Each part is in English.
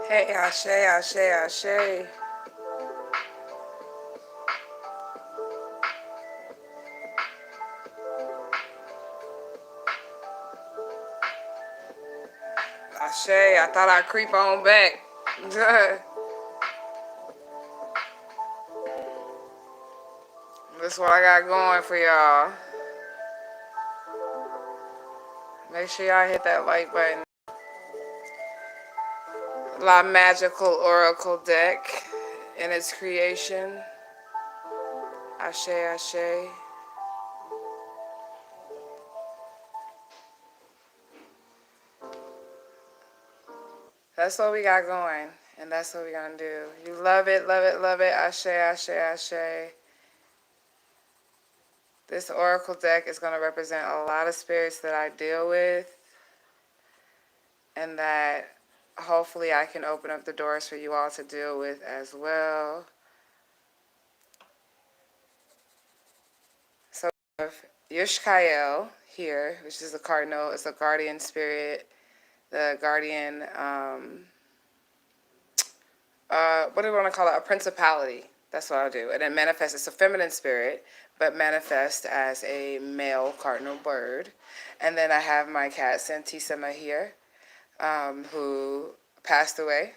Hey, Ashe, Ashe, Ashe. Ashe, I thought I'd creep on back. This is what I got going for y'all. Make sure y'all hit that like button. La Magical Oracle deck in its creation. Ashe, Ashe. That's what we got going, and that's what we're gonna do. You love it, love it, love it. Ashe, Ashe, Ashe. This Oracle deck is gonna represent a lot of spirits that I deal with, and that hopefully I can open up the doors for you all to deal with as well. So we have Yushkael here, which is a cardinal. It's a guardian spirit. The guardian, what do we want to call it? A principality. That's what I'll do. And it manifests, it's a feminine spirit, but manifests as a male cardinal bird. And then I have my cat, Santissima, here, who passed away.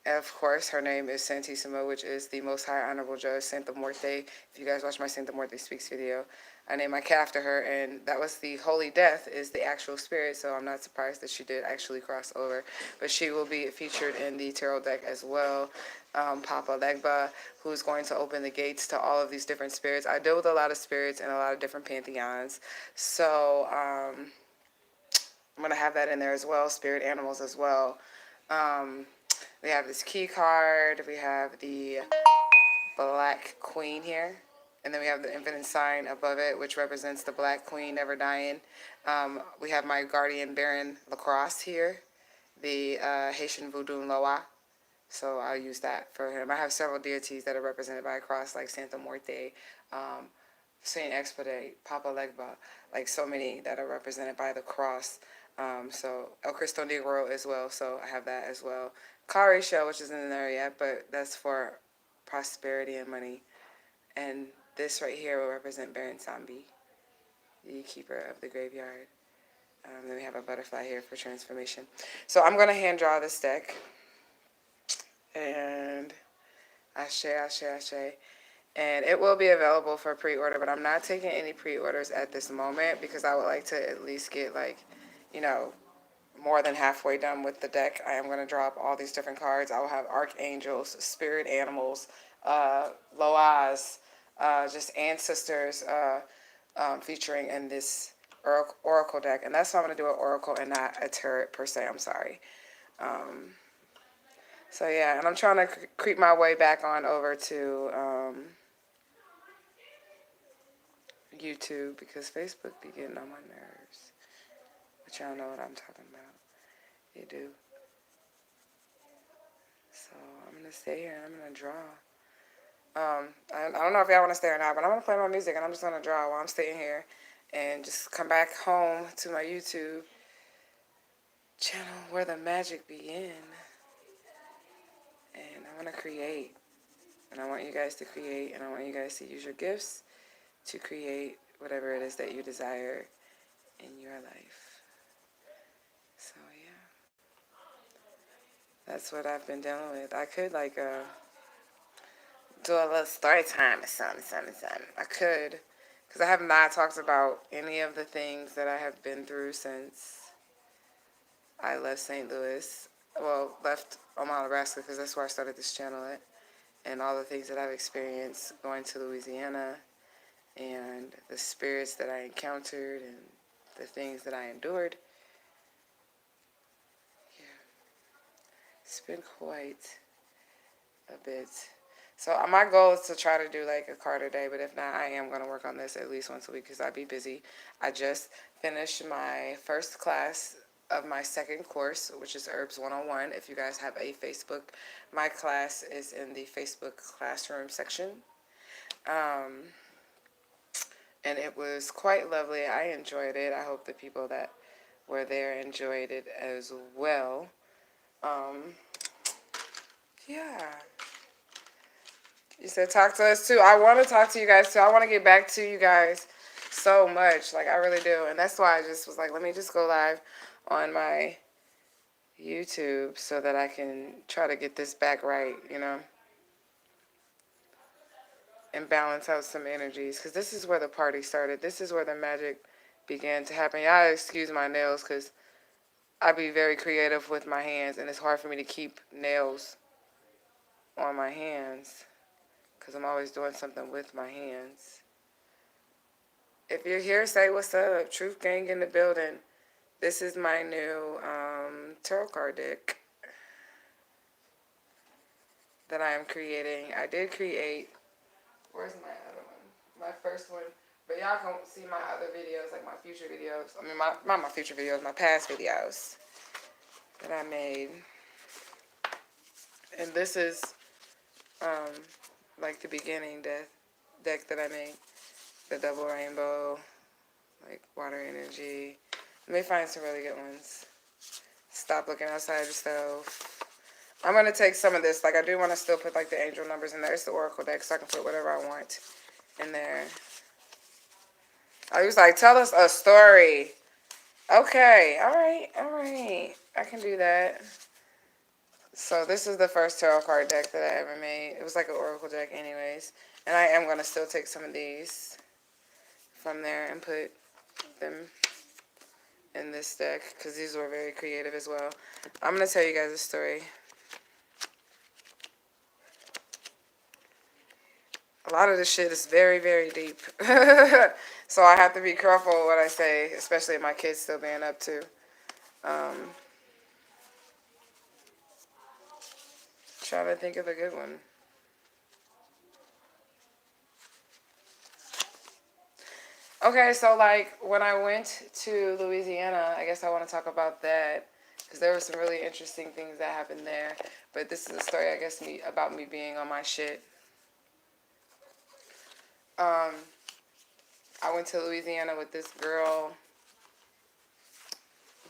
Of course, her name is Santissima, which is the Most High Honorable Judge Santa Muerte. If you guys watch my Santa Muerte Speaks video, I named my cat after her, and that was the Holy Death, is the actual spirit, so I'm not surprised that she did actually cross over. But she will be featured in the tarot deck as well. Papa Legba, who's going to open the gates to all of these different spirits. I deal with a lot of spirits and a lot of different pantheons, so I'm going to have that in there as well, spirit animals as well. We have this key card. We have the Black Queen here. And then we have the infinite sign above it, which represents the Black Queen never dying. We have my guardian Baron Lacrosse here, the Haitian Voodoo Loa. So I'll use that for him. I have several deities that are represented by a cross, like Santa Muerte, Saint Expedite, Papa Legba, like so many that are represented by the cross. So El Cristo Negro as well. So I have that as well. Kari Shell, which isn't in there yet, but that's for prosperity and money. And this right here will represent Baron Sambi, the keeper of the graveyard. Then we have a butterfly here for transformation. So I'm going to hand draw this deck. And Ashe, Ashe, Ashe. And it will be available for pre-order, but I'm not taking any pre-orders at this moment because I would like to at least get, like, you know, more than halfway done with the deck. I am going to drop all these different cards. I will have archangels, spirit animals, loas, just ancestors featuring in this oracle deck. And that's why I'm going to do an oracle and not a tarot per se. I'm sorry. So yeah, and I'm trying to creep my way back on over to YouTube because Facebook be getting on my nerves. But y'all know what I'm talking about. You do. So I'm gonna stay here and I'm gonna draw. I don't know if y'all want to stay or not, but I'm gonna play my music and I'm just gonna draw while I'm staying here, and just come back home to my YouTube channel where the magic begin. And I want to create, and I want you guys to create, and I want you guys to use your gifts to create whatever it is that you desire in your life. So yeah, that's what I've been dealing with. I could do a little story time or something. I could, because I have not talked about any of the things that I have been through since I left St. Louis. Well, left Omaha, Nebraska, because that's where I started this channel at, and all the things that I've experienced going to Louisiana, and the spirits that I encountered, and the things that I endured. Yeah, it's been quite a bit. So my goal is to try to do like a card a day, but if not, I am going to work on this at least once a week because I'd be busy. I just finished my first class of my second course, which is Herbs 101. If you guys have a Facebook, my class is in the Facebook classroom section. And it was quite lovely. I enjoyed it. I hope the people that were there enjoyed it as well. Um, yeah. You said talk to us too. I want to talk to you guys too. I want to get back to you guys so much. Like, I really do. And that's why I just was like, let me just go live on my YouTube so that I can try to get this back right, you know, and balance out some energies. Because this is where the party started. This is where the magic began to happen. Y'all excuse my nails because I be very creative with my hands, and it's hard for me to keep nails on my hands because I'm always doing something with my hands. If you're here, say what's up. Truth Gang in the building. This is my new tarot card deck that I am creating. I did create. Where's my other one? My first one. But y'all can see my other videos, like my future videos. I mean, not my future videos, my past videos that I made. And this is like the beginning deck that I made. The double rainbow, like water energy. Let me find some really good ones. Stop looking outside yourself. I'm going to take some of this. Like, I do want to still put, like, the angel numbers in there. It's the oracle deck, so I can put whatever I want in there. I was like, tell us a story. Okay, all right. I can do that. So this is the first tarot card deck that I ever made. It was like an oracle deck anyways. And I am going to still take some of these from there and put them in this deck because these were very creative as well. I'm going to tell you guys a story. A lot of this shit is very, very deep. So I have to be careful what I say, especially if my kids still being up too. Trying to think of a good one. Okay, so like when I went to Louisiana, I guess I want to talk about that because there were some really interesting things that happened there. But this is a story, I guess, about me being on my shit. I went to Louisiana with this girl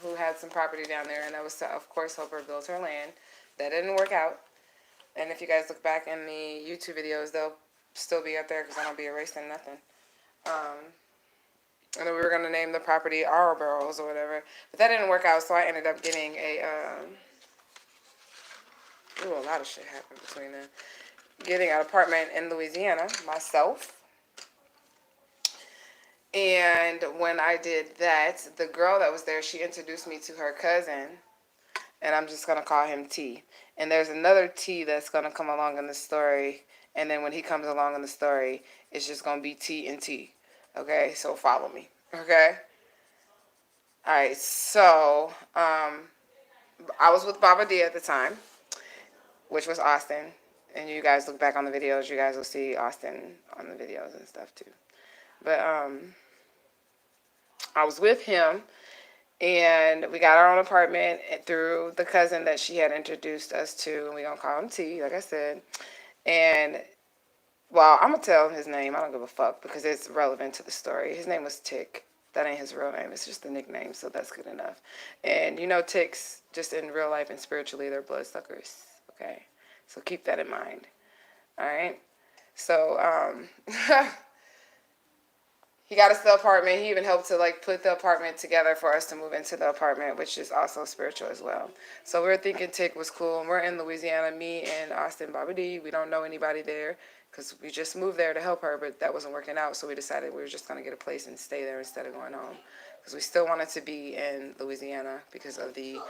who had some property down there, and that was to, of course, help her build her land. That didn't work out. And if you guys look back in the YouTube videos, they'll still be up there because I don't be erasing nothing. And then we were going to name the property Our Barrels or whatever. But that didn't work out, so I ended up getting a lot of shit happened between then. Getting an apartment in Louisiana myself. And when I did that, the girl that was there, she introduced me to her cousin. And I'm just going to call him T. And there's another T that's going to come along in the story. And then when he comes along in the story, it's just going to be T and T. Okay? So follow me. Okay? All right. So I was with Baba D at the time, which was Austin. And you guys look back on the videos, you guys will see Austin on the videos and stuff too. But I was with him. And we got our own apartment through the cousin that she had introduced us to. And we're going to call him T, like I said. And, well, I'm going to tell him his name. I don't give a fuck because it's relevant to the story. His name was Tick. That ain't his real name. It's just the nickname, so that's good enough. And, you know, Ticks, just in real life and spiritually, they're bloodsuckers. Okay? So keep that in mind. All right? So, he got us the apartment. He even helped to like put the apartment together for us to move into the apartment, which is also spiritual as well. So we were thinking Tick was cool. And we're in Louisiana, me and Austin Baba D. We don't know anybody there because we just moved there to help her, but that wasn't working out. So we decided we were just going to get a place and stay there instead of going home because we still wanted to be in Louisiana because of the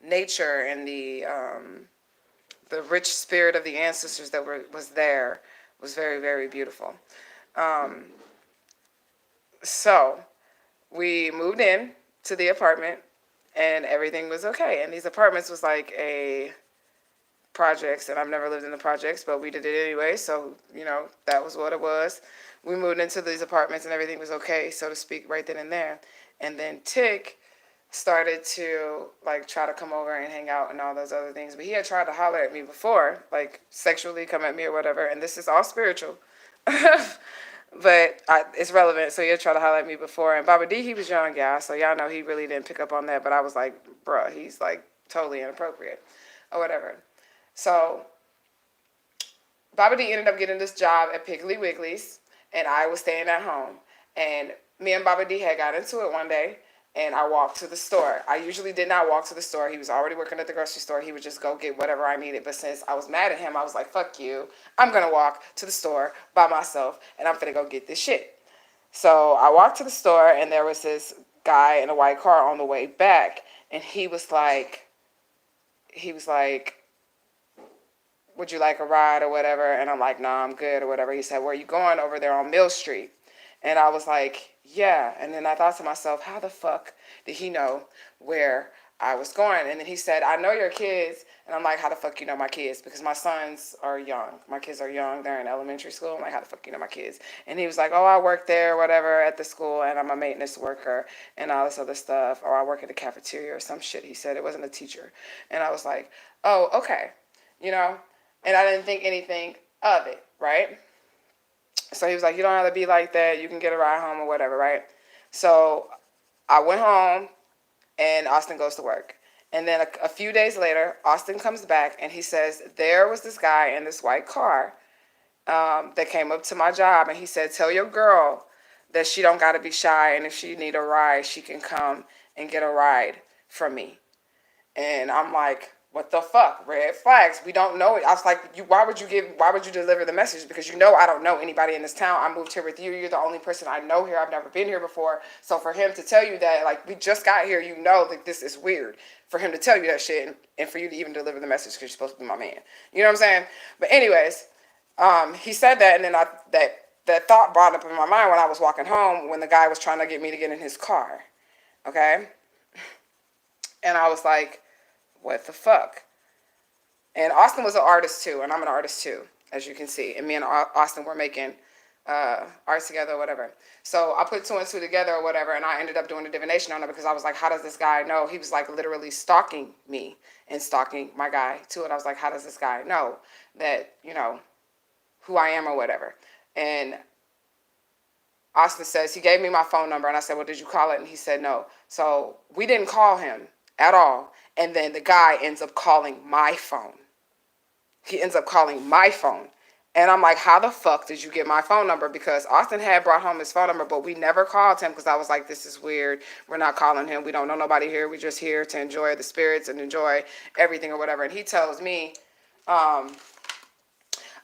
nature and the rich spirit of the ancestors that was there was very, very beautiful. So we moved in to the apartment and everything was okay. And these apartments was like a projects, and I've never lived in the projects, but we did it anyway. So, you know, that was what it was. We moved into these apartments and everything was okay, so to speak, right then and there. And then Tick started to like try to come over and hang out and all those other things. But he had tried to holler at me before, like sexually come at me or whatever. And this is all spiritual. But it's relevant, so he'll try to highlight me before. And Baba D, he was young, y'all, so y'all know he really didn't pick up on that. But I was like, bruh, he's like totally inappropriate or whatever. So Bobby D ended up getting this job at Piggly Wiggly's, and I was staying at home. And me and Bobby D had got into it one day, and I walked to the store. I usually did not walk to the store. He was already working at the grocery store. He would just go get whatever I needed. But since I was mad at him, I was like, fuck you. I'm going to walk to the store by myself, and I'm going to go get this shit. So I walked to the store, and there was this guy in a white car on the way back, and he was like, would you like a ride or whatever? And I'm like, nah, I'm good or whatever. He said, where are you going? Over there on Mill Street. And I was like, yeah. And then I thought to myself, how the fuck did he know where I was going? And then he said, I know your kids. And I'm like, how the fuck you know my kids? Because my sons are young. My kids are young. They're in elementary school. I'm like, how the fuck you know my kids? And he was like, oh, I work there, whatever, at the school, and I'm a maintenance worker and all this other stuff. Or I work at the cafeteria or some shit. He said it wasn't a teacher. And I was like, oh, okay. You know? And I didn't think anything of it, right? So he was like, you don't have to be like that. You can get a ride home or whatever, right? So I went home, and Austin goes to work. And then a few days later, Austin comes back, and he says, there was this guy in this white car that came up to my job, and he said, tell your girl that she don't got to be shy, and if she need a ride, she can come and get a ride from me. And I'm like, what the fuck? Red flags. We don't know it. I was like, why would you deliver the message? Because you know I don't know anybody in this town. I moved here with you. You're the only person I know here. I've never been here before. So for him to tell you that, like, we just got here, you know that this is weird. For him to tell you that shit and for you to even deliver the message because you're supposed to be my man. You know what I'm saying? But anyways, he said that, and then that thought brought up in my mind when I was walking home when the guy was trying to get me to get in his car. Okay? And I was like, what the fuck? And Austin was an artist too, and I'm an artist too, as you can see. And me and Austin were making art together or whatever. So I put two and two together or whatever, and I ended up doing a divination on it because I was like, how does this guy know? He was like literally stalking me and stalking my guy too. And I was like, how does this guy know that, you know, who I am or whatever? And Austin says, he gave me my phone number, and I said, well, did you call it? And he said, no. So we didn't call him at all. And then the guy ends up calling my phone. He ends up calling my phone. And I'm like, how the fuck did you get my phone number? Because Austin had brought home his phone number, but we never called him because I was like, this is weird. We're not calling him. We don't know nobody here. We're just here to enjoy the spirits and enjoy everything or whatever. And he tells me,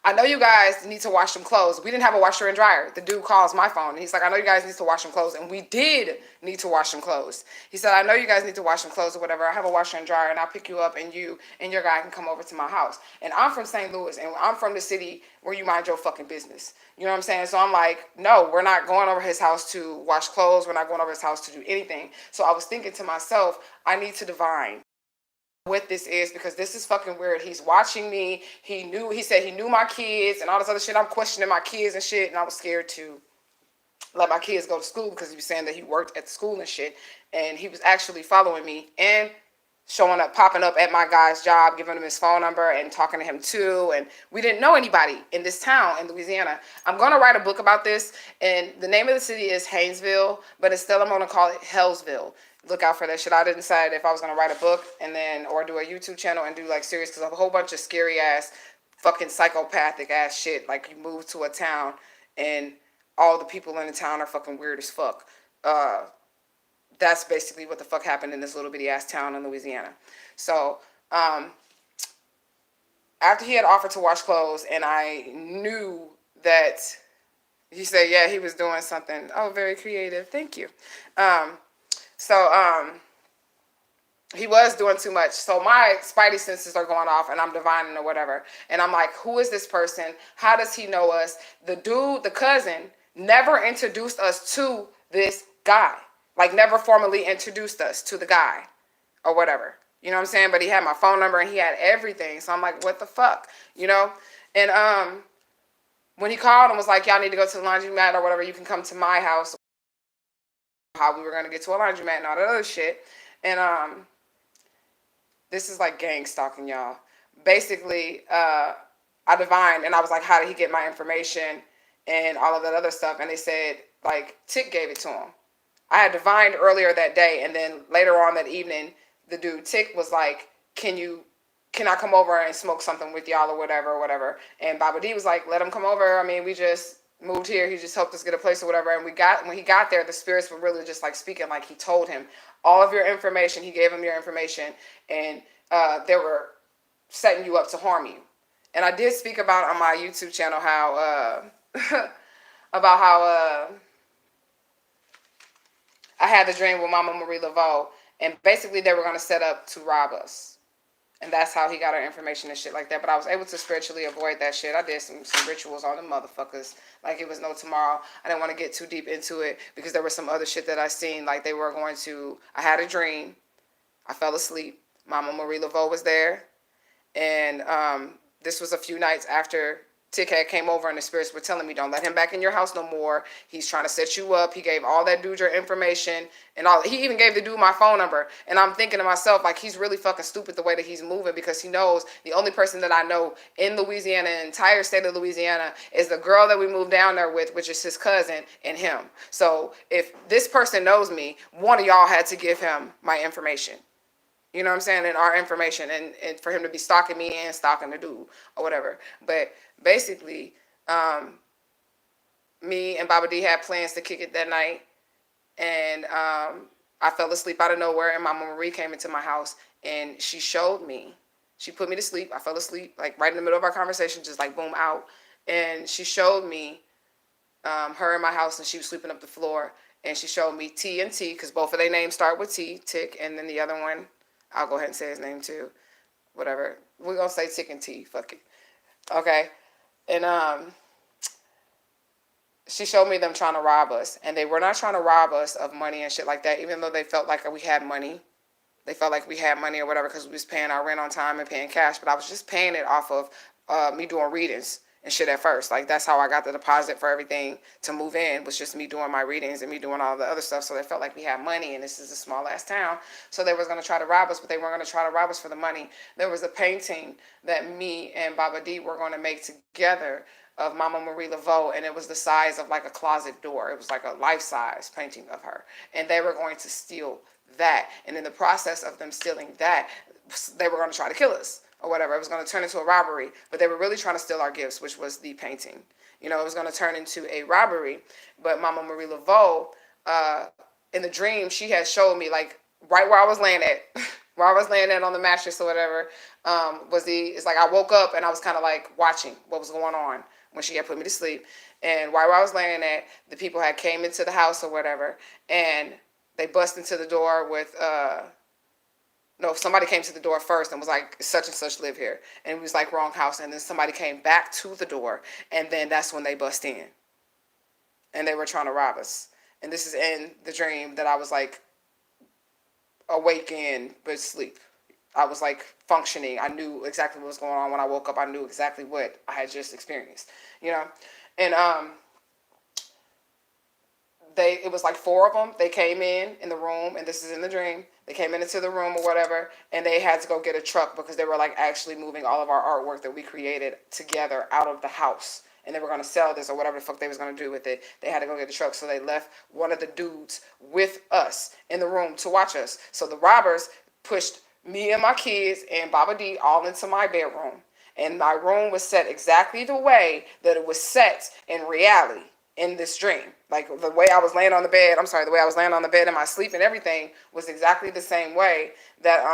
I know you guys need to wash some clothes. We didn't have a washer and dryer. The dude calls my phone, and he's like, I know you guys need to wash some clothes. And we did need to wash some clothes. He said, I know you guys need to wash some clothes or whatever. I have a washer and dryer, and I'll pick you up, and you and your guy can come over to my house. And I'm from St. Louis, and I'm from the city where you mind your fucking business. You know what I'm saying? So I'm like, no, we're not going over his house to wash clothes. We're not going over his house to do anything. So I was thinking to myself, I need to divine what this is because this is fucking weird. He's watching me. He said he knew my kids and all this other shit. I'm questioning my kids and shit, and I was scared to let my kids go to school because he was saying that he worked at the school and shit. And he was actually following me and showing up, popping up at my guy's job, giving him his phone number and talking to him too. And we didn't know anybody in this town in Louisiana. I'm going to write a book about this, and the name of the city is Haynesville, but it's still, I'm going to call it Hellsville. Look out for that shit. I didn't decide if I was going to write a book and then, or do a YouTube channel and do like series, because a whole bunch of scary ass, fucking psychopathic ass shit. Like you move to a town and all the people in the town are fucking weird as fuck. That's basically what the fuck happened in this little bitty ass town in Louisiana. So, after he had offered to wash clothes and I knew that he said, yeah, he was doing something. Oh, very creative. Thank you. He was doing too much. So my spidey senses are going off and I'm divining or whatever. And I'm like, who is this person? How does he know us? The dude, the cousin, never introduced us to this guy. Like never formally introduced us to the guy or whatever. You know what I'm saying? But he had my phone number and he had everything. So I'm like, what the fuck? You know? And when he called and was like, y'all need to go to the laundromat or whatever, you can come to my house. How we were going to get to a laundromat and all that other shit. And this is like gang stalking, y'all. Basically, I divined and I was like, how did he get my information and all of that other stuff? And they said, like, Tick gave it to him. I had divined earlier that day, and then later on that evening, the dude Tick was like, can I come over and smoke something with y'all or whatever. And Baba D was like, let him come over. I mean, we just moved here. He just helped us get a place or whatever. And when he got there, the spirits were really just like speaking, like he told him all of your information. He gave him your information, and they were setting you up to harm you. And I did speak about on my YouTube channel how about how I had the dream with Mama Marie Laveau, and basically they were going to set up to rob us. And that's how he got our information and shit like that. But I was able to spiritually avoid that shit. I did some rituals on the motherfuckers like it was no tomorrow. I didn't want to get too deep into it because there was some other shit that I seen. Like they were going to, I had a dream. I fell asleep. Mama Marie Laveau was there. And this was a few nights after Tick had came over and the spirits were telling me, don't let him back in your house no more. He's trying to set you up. He gave all that dude your information and all. He even gave the dude my phone number. And I'm thinking to myself, like, he's really fucking stupid the way that he's moving, because he knows the only person that I know in Louisiana, the entire state of Louisiana, is the girl that we moved down there with, which is his cousin, and him. So if this person knows me, one of y'all had to give him my information. You know what I'm saying? And our information, and for him to be stalking me and stalking the dude or whatever. But basically, me and Baba D had plans to kick it that night. And I fell asleep out of nowhere, and Mama Marie came into my house, and she showed me. She put me to sleep. I fell asleep, like right in the middle of our conversation, just like boom, out. And she showed me her in my house, and she was sweeping up the floor. And she showed me T and T, because both of their names start with T, Tick, and then the other one, I'll go ahead and say his name too. Whatever. We're going to say Tick and T. Fuck it. Okay. And she showed me them trying to rob us. And they were not trying to rob us of money and shit like that, even though they felt like we had money. They felt like we had money or whatever because we was paying our rent on time and paying cash. But I was just paying it off of me doing readings and shit at first. Like, that's how I got the deposit for everything to move in, was just me doing my readings and me doing all the other stuff. So they felt like we had money, and this is a small ass town. So they was going to try to rob us, but they weren't going to try to rob us for the money. There was a painting that me and Baba D were going to make together of Mama Marie Laveau, and it was the size of like a closet door. It was like a life-size painting of her. And they were going to steal that. And in the process of them stealing that, they were going to try to kill us or whatever. It was going to turn into a robbery, but they were really trying to steal our gifts, which was the painting. You know, it was going to turn into a robbery. But Mama Marie Laveau, in the dream, she had showed me, like, right where I was laying at, where I was laying at on the mattress or whatever, it's like I woke up and I was kind of like watching what was going on when she had put me to sleep. And right where I was laying at, the people had came into the house or whatever, and they bust into the door with, no, somebody came to the door first and was like, such and such live here. And it was like, wrong house. And then somebody came back to the door. And then that's when they bust in. And they were trying to rob us. And this is in the dream that I was like awake in, but sleep. I was like functioning. I knew exactly what was going on. When I woke up, I knew exactly what I had just experienced, you know? And it was like four of them. They came in the room, and this is in the dream. They came into the room or whatever, and they had to go get a truck because they were like actually moving all of our artwork that we created together out of the house. And they were going to sell this or whatever the fuck they was going to do with it. They had to go get a truck, so they left one of the dudes with us in the room to watch us. So the robbers pushed me and my kids and Baba D all into my bedroom. And my room was set exactly the way that it was set in reality. In this dream, like the way I was laying on the bed, the way I was laying on the bed in my sleep and everything was exactly the same way that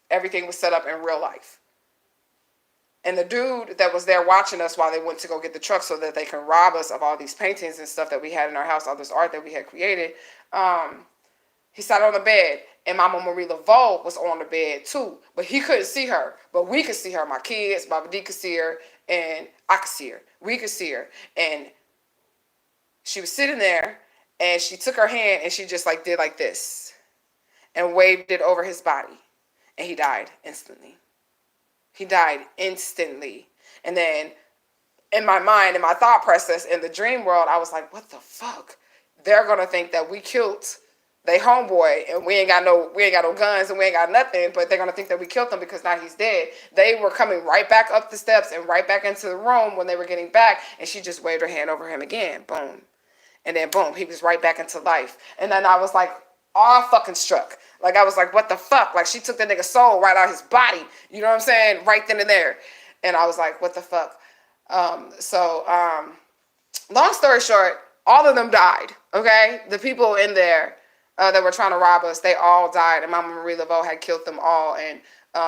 everything was set up in real life. And the dude that was there watching us while they went to go get the truck so that they can rob us of all these paintings and stuff that we had in our house, all this art that we had created, he sat on the bed, and Mama Marie Laveau was on the bed too, but he couldn't see her, but we could see her. My kids, Baba D could see her, and I could see her. We could see her, and she was sitting there, and she took her hand, and she just like did like this, and waved it over his body, and he died instantly. He died instantly. And then in my mind, in my thought process, in the dream world, I was like, what the fuck? They're gonna think that we killed they homeboy, and we ain't got no guns, and we ain't got nothing, but they're gonna think that we killed him because now he's dead. They were coming right back up the steps and right back into the room when they were getting back, and she just waved her hand over him again. Boom. And then boom, he was right back into life. And then I was like, awe fucking struck. Like, I was like, what the fuck? Like, she took the nigga's soul right out of his body. You know what I'm saying? Right then and there. And I was like, what the fuck? Long story short, all of them died. Okay, the people in there that were trying to rob us, they all died, and Mama Marie Laveau had killed them all. And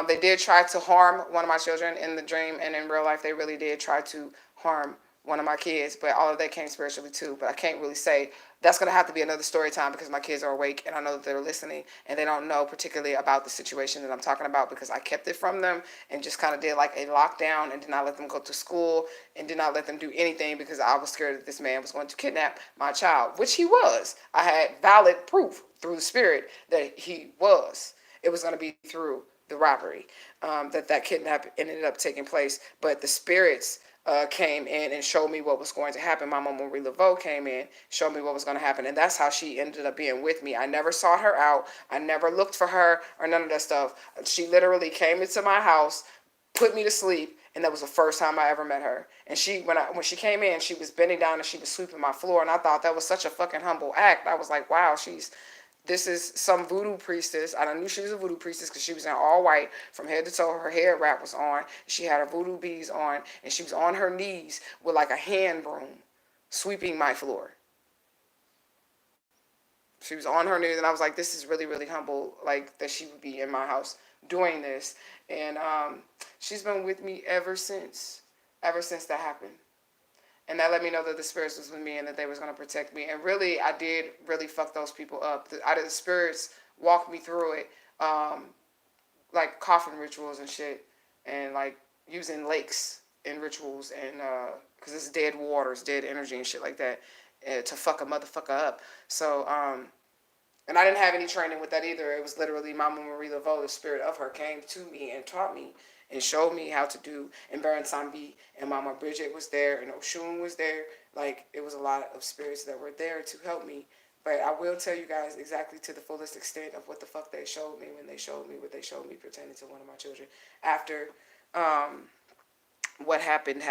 they did try to harm one of my children in the dream, and in real life, they really did try to harm one of my kids. But all of that came spiritually too. But I can't really say. That's going to have to be another story time because my kids are awake and I know that they're listening and they don't know particularly about the situation that I'm talking about because I kept it from them and just kind of did like a lockdown and did not let them go to school and did not let them do anything because I was scared that this man was going to kidnap my child, which he was. I had valid proof through the spirit that he was. It was going to be through the robbery that kidnap ended up taking place. But the spirits came in and showed me what was going to happen. My Mama Marie Laveau came in, showed me what was going to happen, and that's how she ended up being with me. I never sought her out. I never looked for her or none of that stuff. She literally came into my house, put me to sleep, and that was the first time I ever met her. And when she came in, she was bending down and she was sweeping my floor, and I thought that was such a fucking humble act. I was like, wow, this is some voodoo priestess. I knew she was a voodoo priestess because she was in all white from head to toe. Her hair wrap was on. She had her voodoo beads on. And she was on her knees with like a hand broom sweeping my floor. She was on her knees. And I was like, this is really, really humble, like that she would be in my house doing this. And she's been with me ever since that happened. And that let me know that the spirits was with me and that they was going to protect me. And really, I did really fuck those people up. The spirits walked me through it, like coffin rituals and shit, and like using lakes in rituals, and because it's dead waters, dead energy and shit like that, to fuck a motherfucker up. So, and I didn't have any training with that either. It was literally Mama Marie Laveau, the spirit of her, came to me and taught me and showed me how to do. And Baron Sambi and Mama Bridget was there and Oshun was there. Like, it was a lot of spirits that were there to help me. But I will tell you guys exactly to the fullest extent of what the fuck they showed me when they showed me what they showed me pertaining to one of my children. After what happened,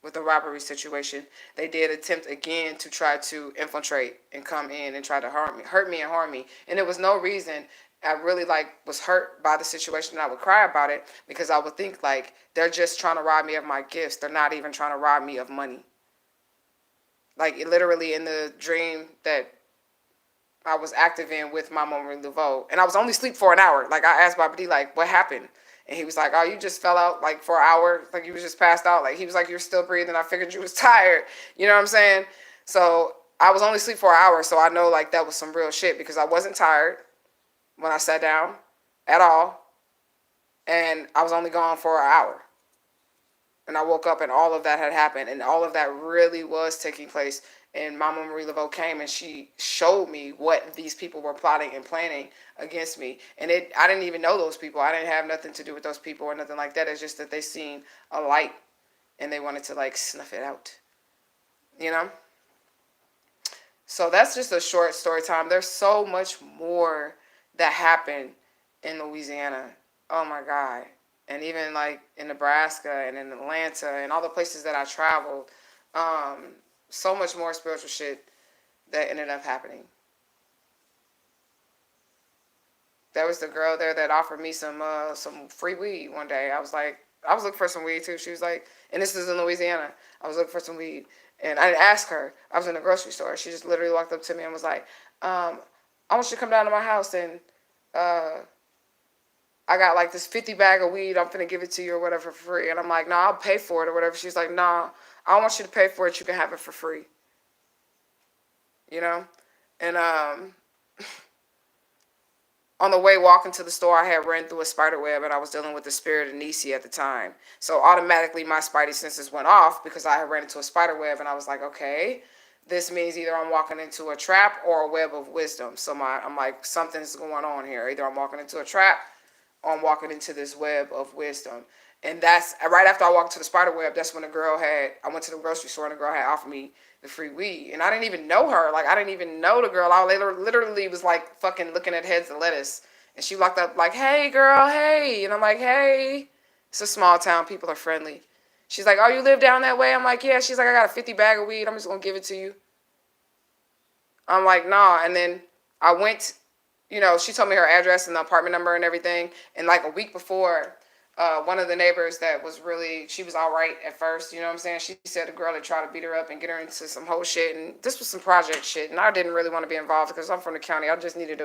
with the robbery situation, they did attempt again to try to infiltrate and come in and try to hurt me and harm me. And there was no reason. I really was hurt by the situation, and I would cry about it because I would think like they're just trying to rob me of my gifts. They're not even trying to rob me of money. Like, literally in the dream that I was active in with my Mama Marie Laveau, and I was only asleep for an hour. Like, I asked Baba D, like, what happened? And he was like, oh, you just fell out like for an hour. Like, you was just passed out. Like, he was like, you're still breathing. I figured you was tired. You know what I'm saying? So I was only asleep for an hour. So I know like that was some real shit because I wasn't tired when I sat down at all. And I was only gone for an hour. And I woke up and all of that had happened. And all of that really was taking place. And Mama Marie Laveau came and she showed me what these people were plotting and planning against me. And I didn't even know those people. I didn't have nothing to do with those people or nothing like that. It's just that they seen a light and they wanted to like snuff it out. You know? So that's just a short story time. There's so much more that happened in Louisiana. Oh my God. And even like in Nebraska and in Atlanta and all the places that I traveled. So much more spiritual shit that ended up happening. There was the girl there that offered me some free weed one day. I was looking for some weed too. She was like, and this is in Louisiana. I was looking for some weed. And I didn't ask her. I was in a grocery store. She just literally walked up to me and was like, I want you to come down to my house and I got like this 50 bag of weed. I'm finna give it to you or whatever for free. And I'm like, no, I'll pay for it or whatever. She's like, no, I don't want you to pay for it. You can have it for free. You know? And on the way walking to the store, I had ran through a spider web and I was dealing with the spirit of Nisi at the time. So automatically my spidey senses went off because I had ran into a spider web and I was like, okay, this means either I'm walking into a trap or a web of wisdom. So I'm like, something's going on here. Either I'm walking into a trap or I'm walking into this web of wisdom. And that's right after I walked to the spider web, that's when I went to the grocery store and the girl had offered me the free weed. And I didn't even know her. Like, I didn't even know the girl. I literally was like fucking looking at heads of lettuce. And she walked up like, hey girl, hey. And I'm like, hey. It's a small town. People are friendly. She's like, oh, you live down that way? I'm like, yeah. She's like, I got a 50 bag of weed. I'm just going to give it to you. I'm like, nah. And then I went, she told me her address and the apartment number and everything. And like a week before, one of the neighbors that was really, she was all right at first, you know what I'm saying? She said the girl had tried to beat her up and get her into some whole shit. And this was some project shit. And I didn't really want to be involved because I'm from the county. I just needed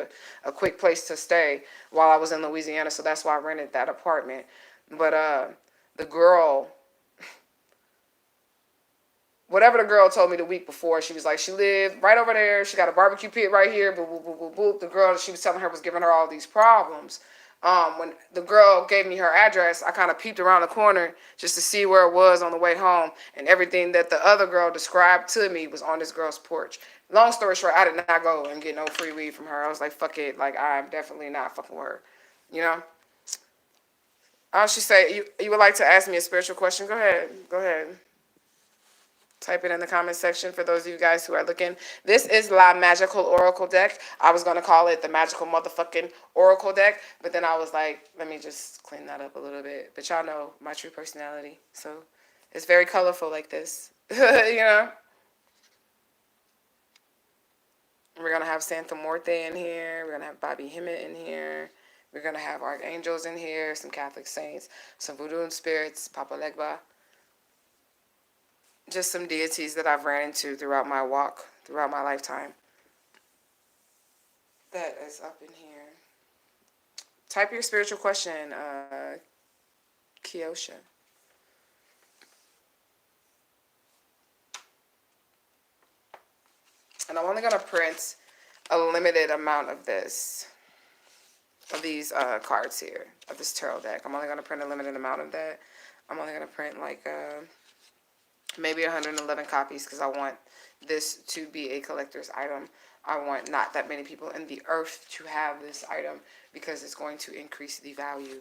a quick place to stay while I was in Louisiana. So that's why I rented that apartment. But the girl, whatever the girl told me the week before, she was like, she lived right over there. She got a barbecue pit right here. Boop, boop, boop, boop, boop. The girl that she was telling her was giving her all these problems. When the girl gave me her address, I kind of peeped around the corner just to see where it was on the way home. And everything that the other girl described to me was on this girl's porch. Long story short, I did not go and get no free weed from her. I was like, fuck it. Like, I'm definitely not fucking with her. You know? She said, you would like to ask me a spiritual question? Go ahead. Go ahead. Type it in the comment section for those of you guys who are looking. This is La Magical Oracle deck. I was going to call it the Magical Motherfucking Oracle deck, but then I was like, let me just clean that up a little bit. But y'all know my true personality, so it's very colorful like this. You know? We're going to have Santa Muerte in here. We're going to have Bobby Hemmett in here. We're going to have archangels in here, some Catholic saints, some voodoo and spirits, Papa Legba. Just some deities that I've ran into throughout my walk, throughout my lifetime. That is up in here. Type your spiritual question, Kiosha. And I'm only going to print a limited amount of this, of these cards here, of this tarot deck. I'm only going to print a limited amount of that. I'm only going to print like maybe 111 copies because I want this to be a collector's item. I want not that many people in the earth to have this item because it's going to increase the value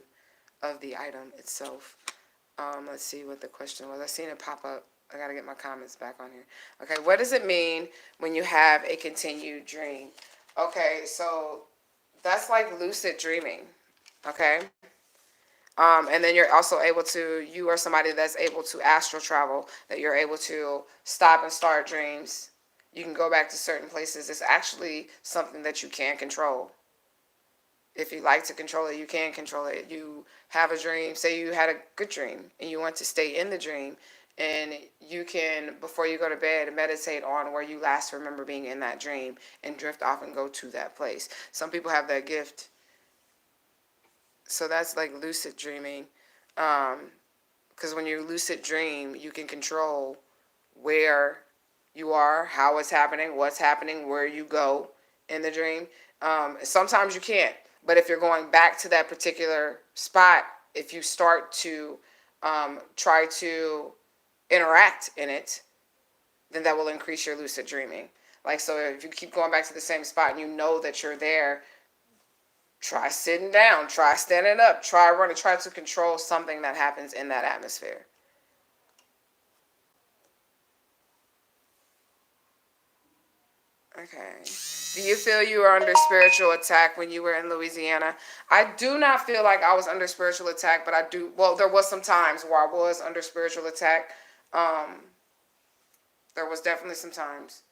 of the item itself. Let's see what the question was. I seen it pop up. I got to get my comments back on here. Okay, what does it mean when you have a continued dream? Okay, so that's like lucid dreaming. Okay? And then you're also able to, you are somebody that's able to astral travel, that you're able to stop and start dreams. You can go back to certain places. It's actually something that you can control. If you like to control it, you can control it. You have a dream, say you had a good dream, and you want to stay in the dream, and you can, before you go to bed, meditate on where you last remember being in that dream and drift off and go to that place. Some people have that gift. So that's like lucid dreaming. Because when you lucid dream, you can control where you are, how it's happening, what's happening, where you go in the dream. Sometimes you can't. But if you're going back to that particular spot, if you start to try to interact in it, then that will increase your lucid dreaming. Like, so if you keep going back to the same spot and you know that you're there, try sitting down, try standing up, try running, try to control something that happens in that atmosphere. Okay. Do you feel you were under spiritual attack when you were in Louisiana? I do not feel like I was under spiritual attack, but I do. Well, there was some times where I was under spiritual attack. There was definitely some times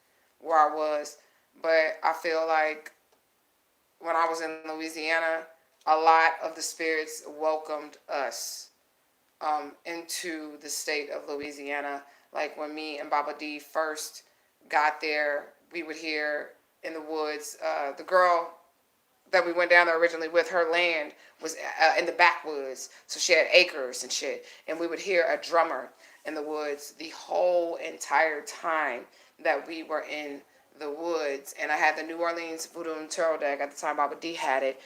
where I was, but I feel like when I was in Louisiana, a lot of the spirits welcomed us into the state of Louisiana. Like when me and Baba D first got there, we would hear in the woods, the girl that we went down there originally with, her land was in the backwoods, so she had acres and shit, and we would hear a drummer in the woods the whole entire time that we were in the woods. And I had the New Orleans Voodoo and Tarot deck at the time. Baba D had it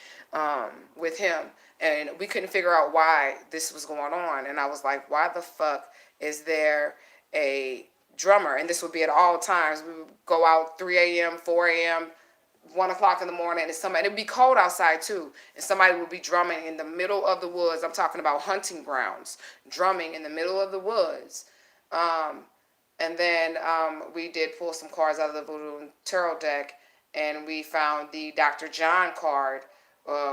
with him, and we couldn't figure out why this was going on. And I was like, why the fuck is there a drummer? And this would be at all times. We would go out 3 a.m., 4 a.m., 1 o'clock in the morning, and somebody, it'd be cold outside too, and somebody would be drumming in the middle of the woods. I'm talking about hunting grounds, drumming in the middle of the woods. And then we did pull some cards out of the Voodoo and Tarot deck, and we found the Dr. John card,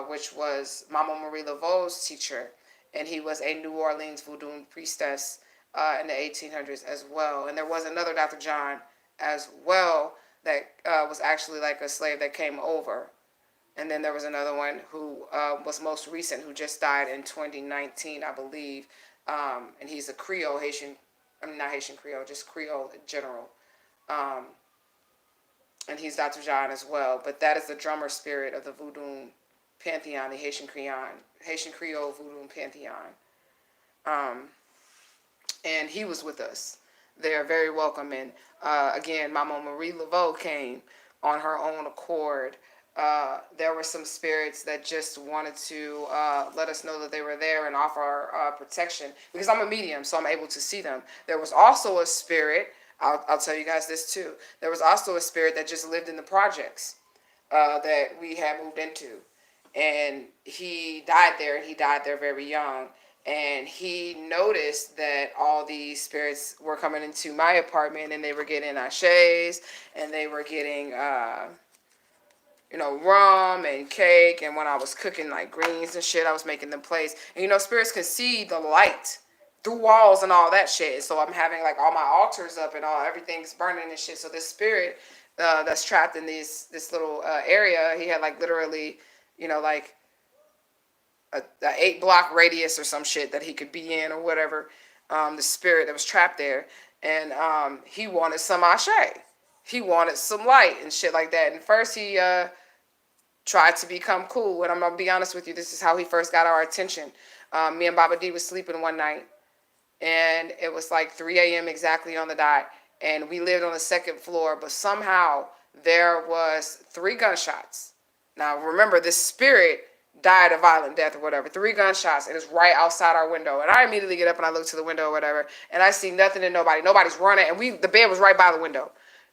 which was Mama Marie Laveau's teacher, and he was a New Orleans voodoo priestess in the 1800s as well. And there was another Dr. John as well that was actually like a slave that came over. And then there was another one who was most recent, who just died in 2019, I believe. And he's a Creole Haitian, I mean, not Haitian Creole, just Creole in general. Um, and he's Dr. John as well. But that is the drummer spirit of the Voodoo Pantheon, the Haitian Creole Voodoo Pantheon. Um, and he was with us. They are very welcoming. Again, Mama Marie Laveau came on her own accord. There were some spirits that just wanted to let us know that they were there and offer protection, because I'm a medium, so I'm able to see them. There was also a spirit, I'll tell you guys this too. There was also a spirit that just lived in the projects that we had moved into. And he died there, and he died there very young. And he noticed that all these spirits were coming into my apartment, and they were getting ashes, and they were getting rum and cake. And when I was cooking like greens and shit, I was making them plates. And spirits can see the light through walls and all that shit. So I'm having like all my altars up and everything's burning and shit. So this spirit that's trapped in this little area, he had like literally, like a 8-block radius or some shit that he could be in or whatever. The spirit that was trapped there, and he wanted some ashe. He wanted some light and shit like that. And first he tried to become cool. And I'm gonna be honest with you, this is how he first got our attention. Me and Baba D was sleeping one night, and it was like 3 a.m. exactly on the dot, and we lived on the second floor, but somehow there was 3 gunshots. Now remember, this spirit died a violent death or whatever. 3 gunshots, and it's right outside our window. And I immediately get up and I look to the window or whatever, and I see nothing and nobody. Nobody's running, and the bed was right by the window.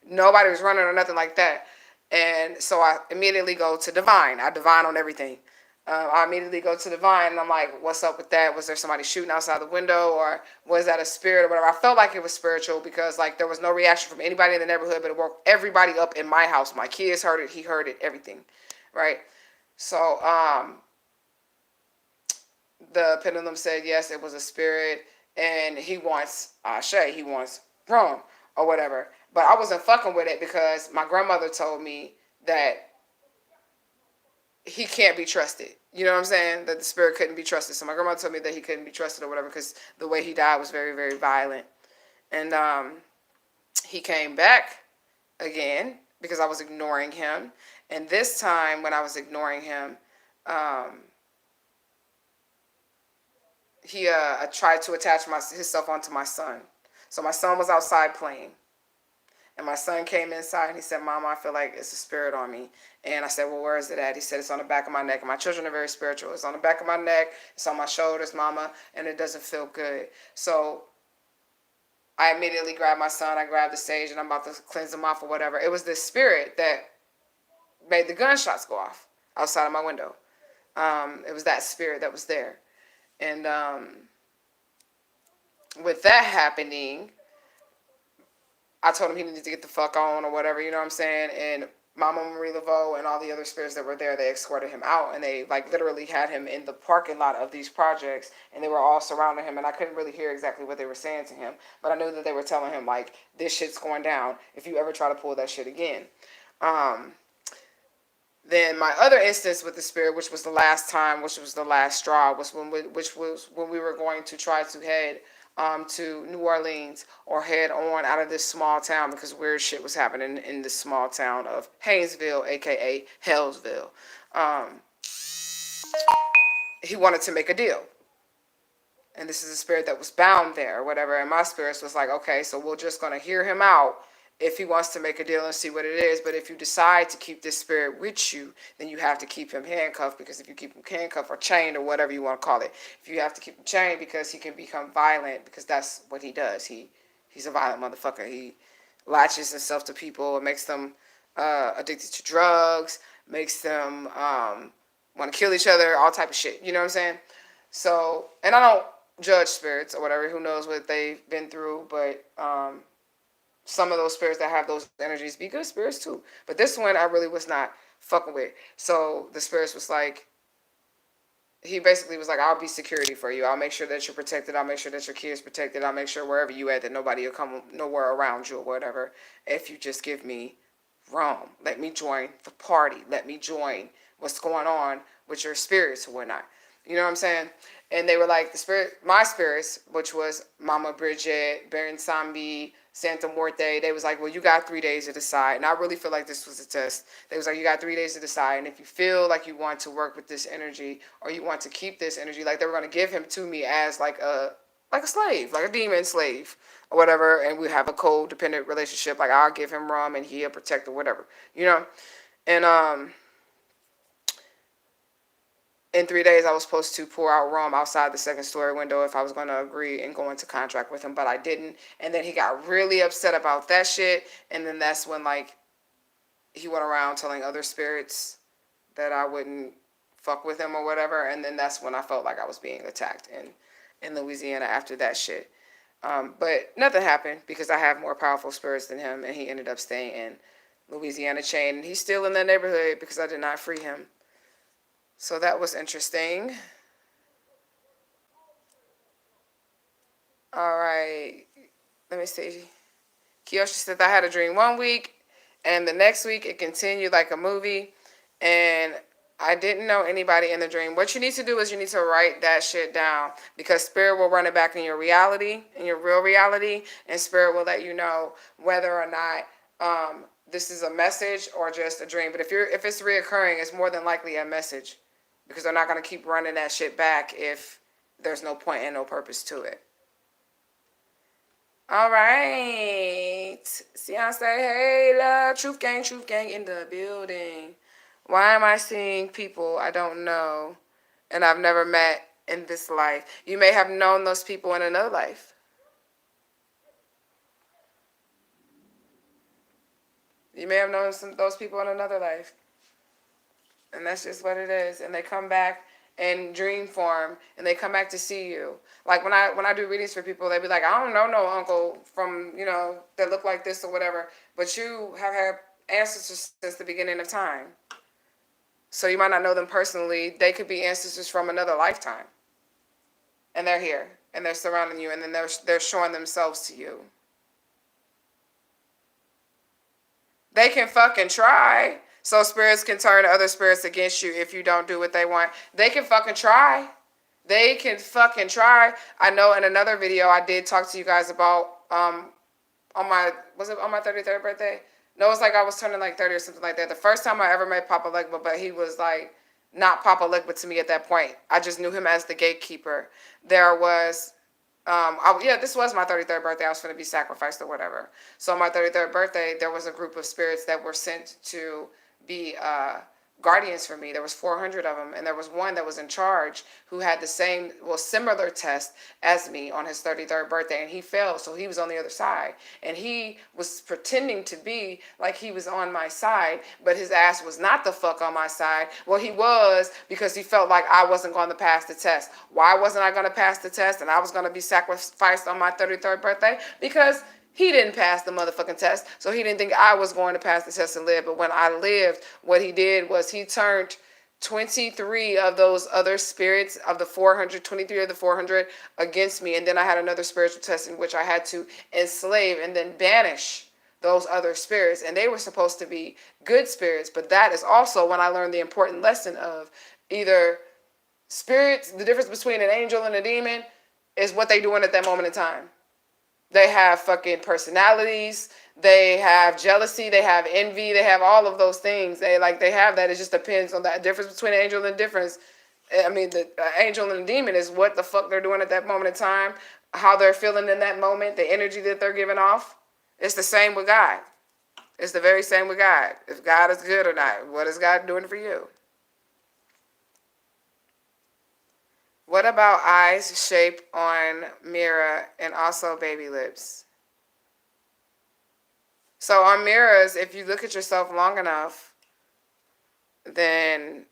Nobody was running or nothing like that. And so I immediately go to divine. I divine on everything. I immediately go to divine, and I'm like, what's up with that? Was there somebody shooting outside the window, or was that a spirit or whatever? I felt like it was spiritual, because like there was no reaction from anybody in the neighborhood, but it woke everybody up in my house. My kids heard it, he heard it, everything, right? So the pendulum said yes, it was a spirit, and he wants ashe, he wants rum or whatever. But I wasn't fucking with it, because my grandmother told me that he can't be trusted. You know what I'm saying? That the spirit couldn't be trusted. So my grandmother told me that he couldn't be trusted or whatever, because the way he died was very, very violent. And he came back again because I was ignoring him. And this time when I was ignoring him, he tried to attach himself onto my son. So my son was outside playing. And my son came inside and he said, Mama, I feel like it's a spirit on me. And I said, well, where is it at? He said, it's on the back of my neck. And my children are very spiritual. It's on the back of my neck. It's on my shoulders, Mama. And it doesn't feel good. So I immediately grabbed my son. I grabbed the sage, and I'm about to cleanse him off or whatever. It was this spirit that made the gunshots go off outside of my window. It was that spirit that was there. And with that happening, I told him he needed to get the fuck on or whatever, you know what I'm saying? And Mama Marie Laveau and all the other spirits that were there, they escorted him out, and they like literally had him in the parking lot of these projects, and they were all surrounding him, and I couldn't really hear exactly what they were saying to him, but I knew that they were telling him like, this shit's going down if you ever try to pull that shit again. Then my other instance with the spirit, which was the last time, which was the last straw, was when we were going to try to head to New Orleans or head on out of this small town, because weird shit was happening in this small town of Haynesville, aka Hellsville. He wanted to make a deal. And this is a spirit that was bound there or whatever. And my spirits was like, okay, so we're just going to hear him out if he wants to make a deal and see what it is. But if you decide to keep this spirit with you, then you have to keep him handcuffed, because if you keep him handcuffed or chained or whatever you want to call it, if you have to keep him chained, because he can become violent, because that's what he does. He's a violent motherfucker. He latches himself to people and makes them addicted to drugs, makes them want to kill each other, all type of shit. You know what I'm saying? So, and I don't judge spirits or whatever. Who knows what they've been through, but some of those spirits that have those energies be good spirits too. But this one I really was not fucking with. So the spirits was like, he basically was like, I'll be security for you. I'll make sure that you're protected. I'll make sure that your kids protected. I'll make sure wherever you at that nobody will come nowhere around you or whatever, if you just give me Rome. Let me join the party. Let me join what's going on with your spirits or whatnot. You know what I'm saying? And they were like, my spirits, which was Mama Bridget, Baron Sambi, Santa Muerte, they was like, well, you got 3 days to decide. And I really feel like this was a test. They was like, you got 3 days to decide. And if you feel like you want to work with this energy or you want to keep this energy, like they were going to give him to me as like a slave, like a demon slave or whatever, and we have a codependent relationship. Like I'll give him rum and he'll protect or whatever, you know. And in 3 days I was supposed to pour out rum outside the second story window if I was going to agree and go into contract with him, but I didn't. And then he got really upset about that shit, and then that's when like he went around telling other spirits that I wouldn't fuck with him or whatever, and then that's when I felt like I was being attacked in Louisiana after that shit. But nothing happened because I have more powerful spirits than him, and he ended up staying in Louisiana chain. And he's still in that neighborhood because I did not free him. So that was interesting. All right. Let me see. Kiyoshi said I had a dream 1 week, and the next week it continued like a movie, and I didn't know anybody in the dream. What you need to do is you need to write that shit down because spirit will run it back in your reality, in your real reality, and spirit will let you know whether or not this is a message or just a dream. But if it's reoccurring, it's more than likely a message because they're not going to keep running that shit back if there's no point and no purpose to it. All right. Sion say, hey, love, truth gang in the building. Why am I seeing people I don't know and I've never met in this life? You may have known those people in another life. You may have known those people in another life. And that's just what it is. And they come back in dream form and they come back to see you. Like when I do readings for people, they be like, I don't know no uncle from, that look like this or whatever. But you have had ancestors since the beginning of time. So you might not know them personally. They could be ancestors from another lifetime. And they're here. And they're surrounding you. And then they're showing themselves to you. They can fucking try. So spirits can turn other spirits against you if you don't do what they want. They can fucking try. They can fucking try. I know in another video I did talk to you guys about was it on my 33rd birthday? No, it was like I was turning like 30 or something like that. The first time I ever met Papa Legba, but he was like not Papa Legba to me at that point. I just knew him as the gatekeeper. There was this was my 33rd birthday. I was going to be sacrificed or whatever. So on my 33rd birthday, there was a group of spirits that were sent to be guardians for me. There was 400 of them, and there was one that was in charge who had the similar test as me on his 33rd birthday, and he failed, so he was on the other side. And he was pretending to be like he was on my side, but his ass was not the fuck on my side. Well, he was, because he felt like I wasn't going to pass the test. Why wasn't I going to pass the test and I was going to be sacrificed on my 33rd birthday? Because he didn't pass the motherfucking test, so he didn't think I was going to pass the test and live. But when I lived, what he did was he turned 23 of those other spirits of the 400, 23 of the 400 against me. And then I had another spiritual test in which I had to enslave and then banish those other spirits. And they were supposed to be good spirits. But that is also when I learned the important lesson of either spirits, the difference between an angel and a demon is what they doing at that moment in time. They have fucking personalities. They have jealousy. They have envy. They have all of those things. They have that. It just depends on that difference between an angel and difference. I mean, the angel and the demon is what the fuck they're doing at that moment in time, how they're feeling in that moment, the energy that they're giving off. It's the same with God. It's the very same with God. If God is good or not, what is God doing for you? What about eyes shape on mirror and also baby lips? So on mirrors, if you look at yourself long enough, then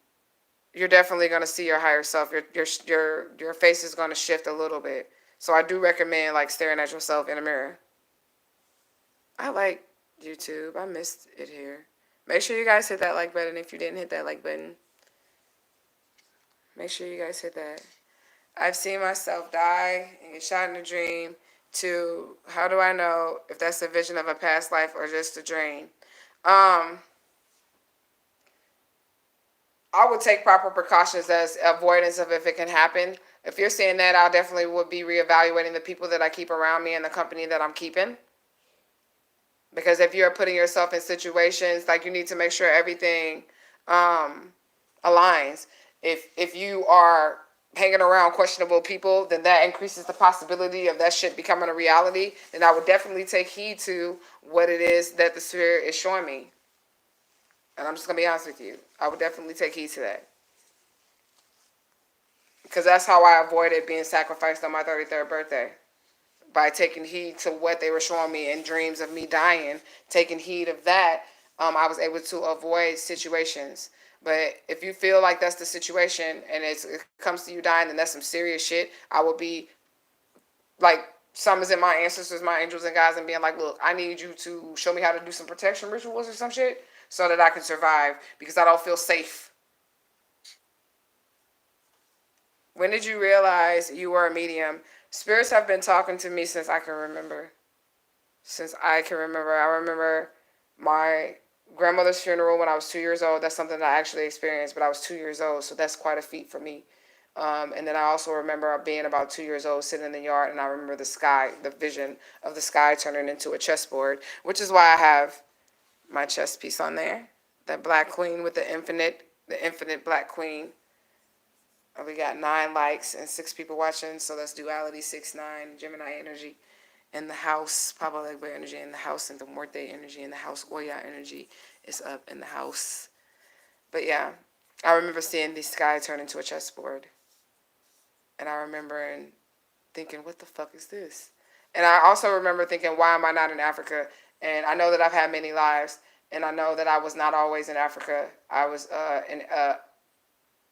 you're definitely going to see your higher self. Your face is going to shift a little bit. So I do recommend like staring at yourself in a mirror. I like YouTube. I missed it here. Make sure you guys hit that like button if you didn't hit that like button. Make sure you guys hit that. I've seen myself die and get shot in a dream. To how do I know if that's a vision of a past life or just a dream? Um, I would take proper precautions as avoidance of if it can happen. If you're saying that, I definitely would be reevaluating the people that I keep around me and the company that I'm keeping. Because if you're putting yourself in situations, like, you need to make sure everything aligns. If you are hanging around questionable people, then that increases the possibility of that shit becoming a reality. And I would definitely take heed to what it is that the spirit is showing me. And I'm just gonna be honest with you. I would definitely take heed to that. Because that's how I avoided being sacrificed on my 33rd birthday. By taking heed to what they were showing me in dreams of me dying, taking heed of that, I was able to avoid situations. But if you feel like that's the situation and it comes to you dying, then that's some serious shit. I will be like, summoning my ancestors, my angels and guides, and being like, look, I need you to show me how to do some protection rituals or some shit so that I can survive because I don't feel safe. When did you realize you were a medium? Spirits have been talking to me since I can remember. Since I can remember. I remember my grandmother's funeral when I was 2 years old. That's something that I actually experienced, but I was 2 years old, so that's quite a feat for me. And then I also remember being about 2 years old, sitting in the yard, and I remember the sky, the vision of the sky turning into a chessboard, which is why I have my chess piece on there. That black queen with the infinite black queen. We got 9 likes and 6 people watching, so that's duality 6-9 Gemini energy in the house, Papa Legba energy in the house, and the Morte energy in the house, Oya energy is up in the house. But yeah, I remember seeing the sky turn into a chessboard. And I remember thinking, what the fuck is this? And I also remember thinking, why am I not in Africa? And I know that I've had many lives, and I know that I was not always in Africa. I was in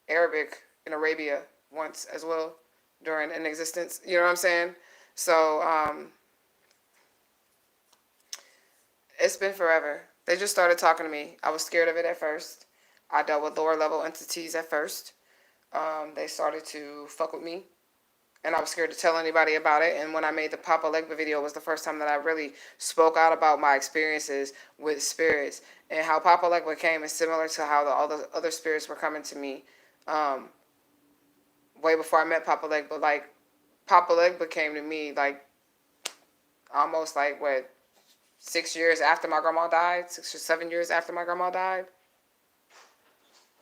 Arabic, in Arabia once as well during an existence. You know what I'm saying? So it's been forever. They just started talking to me. I was scared of it at first. I dealt with lower level entities at first. They started to fuck with me, and I was scared to tell anybody about it. And when I made the Papa Legba video, was the first time that I really spoke out about my experiences with spirits, and how Papa Legba came is similar to how all the other spirits were coming to me. Way before I met Papa Legba, like, Papa Legba came to me like almost like what, 6 years after my grandma died, 6 or 7 years after my grandma died.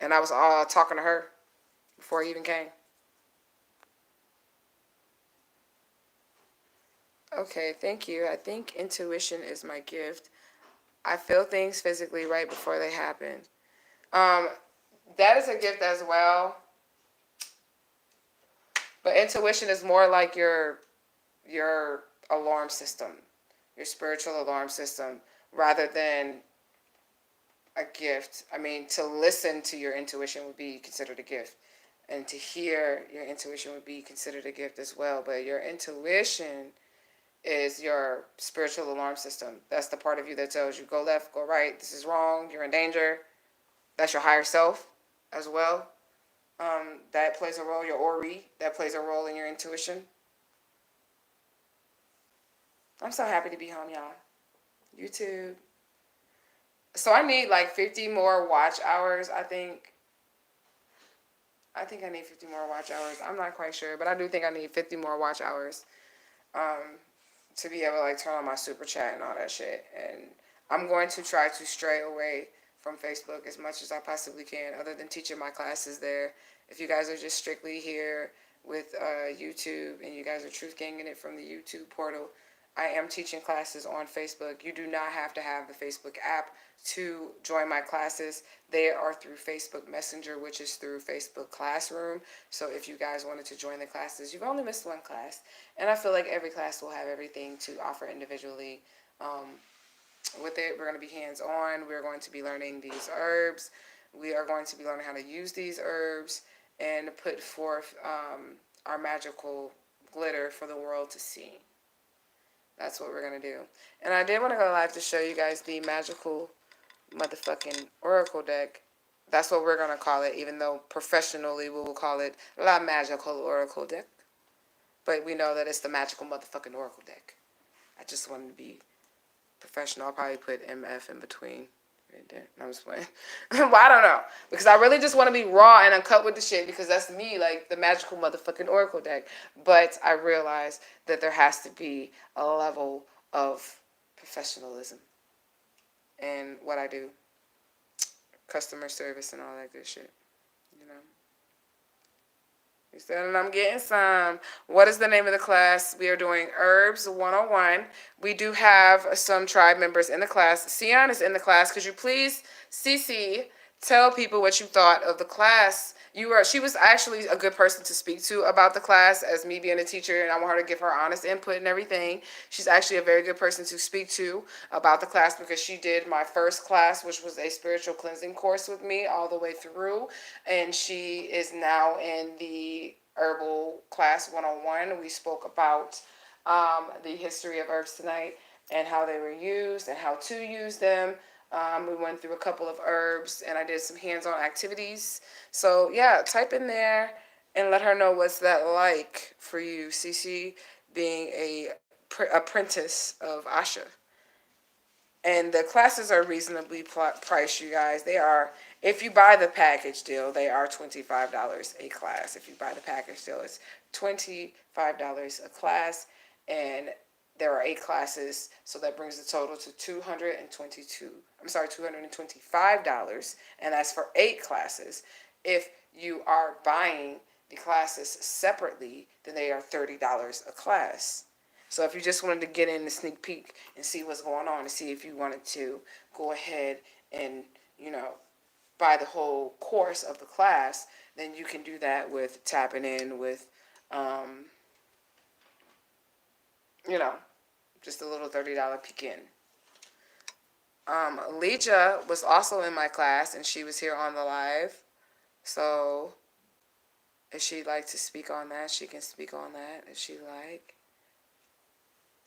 And I was all talking to her before he even came. Okay, thank you. I think intuition is my gift. I feel things physically right before they happen. Um, that is a gift as well. But intuition is more like your alarm system, your spiritual alarm system, rather than a gift. I mean, to listen to your intuition would be considered a gift. And to hear your intuition would be considered a gift as well. But your intuition is your spiritual alarm system. That's the part of you that tells you go left, go right, this is wrong, you're in danger. That's your higher self as well. That plays a role. Your Ori, that plays a role in your intuition. I'm so happy to be home, y'all. YouTube. So I need like 50 more watch hours, I think. I think I need 50 more watch hours. I'm not quite sure, but I do think I need 50 more watch hours to be able to like turn on my super chat and all that shit. And I'm going to try to stray away from Facebook as much as I possibly can, other than teaching my classes there. If you guys are just strictly here with YouTube and you guys are truth ganging it from the YouTube portal, I am teaching classes on Facebook. You do not have to have the Facebook app to join my classes. They are through Facebook Messenger, which is through Facebook Classroom. So if you guys wanted to join the classes, you've only missed one class. And I feel like every class will have everything to offer individually. With it, we're going to be hands-on. We're going to be learning these herbs. We are going to be learning how to use these herbs and put forth our magical glitter for the world to see. That's what we're going to do. And I did want to go live to show you guys the magical motherfucking oracle deck. That's what we're going to call it, even though professionally we will call it La Magical Oracle Deck. But we know that it's the magical motherfucking oracle deck. I just wanted to be professional. I'll probably put MF in between. No, I'm just playing. Well, I don't know. Because I really just want to be raw and uncut with the shit because that's me, like the magical motherfucking Oracle deck. But I realize that there has to be a level of professionalism in what I do. Customer service and all that good shit. You know? You said, and I'm getting some. What is the name of the class? We are doing Herbs 101. We do have some tribe members in the class. Sion is in the class. Could you please, Cece, tell people what you thought of the class? She was actually a good person to speak to about the class as me being a teacher, and I want her to give her honest input and everything. She's actually a very good person to speak to about the class because she did my first class, which was a spiritual cleansing course with me all the way through, and she is now in the herbal class 101. We spoke about the history of herbs tonight and how they were used and how to use them. We went through a couple of herbs and I did some hands-on activities. So yeah, type in there and let her know what's that like for you, Cece, being a apprentice of Asha. And the classes are reasonably priced, you guys. They are, if you buy the package deal, they are $25 a class. If you buy the package deal, it's $25 a class. And there are 8 classes, so that brings the total to $225, and that's for 8 classes. If you are buying the classes separately, then they are $30 a class. So if you just wanted to get in the sneak peek and see what's going on and see if you wanted to go ahead and, buy the whole course of the class, then you can do that with tapping in with, you know, just a little $30 peek in. Leja was also in my class and she was here on the live. So if she'd like to speak on that, she can speak on that if she'd like.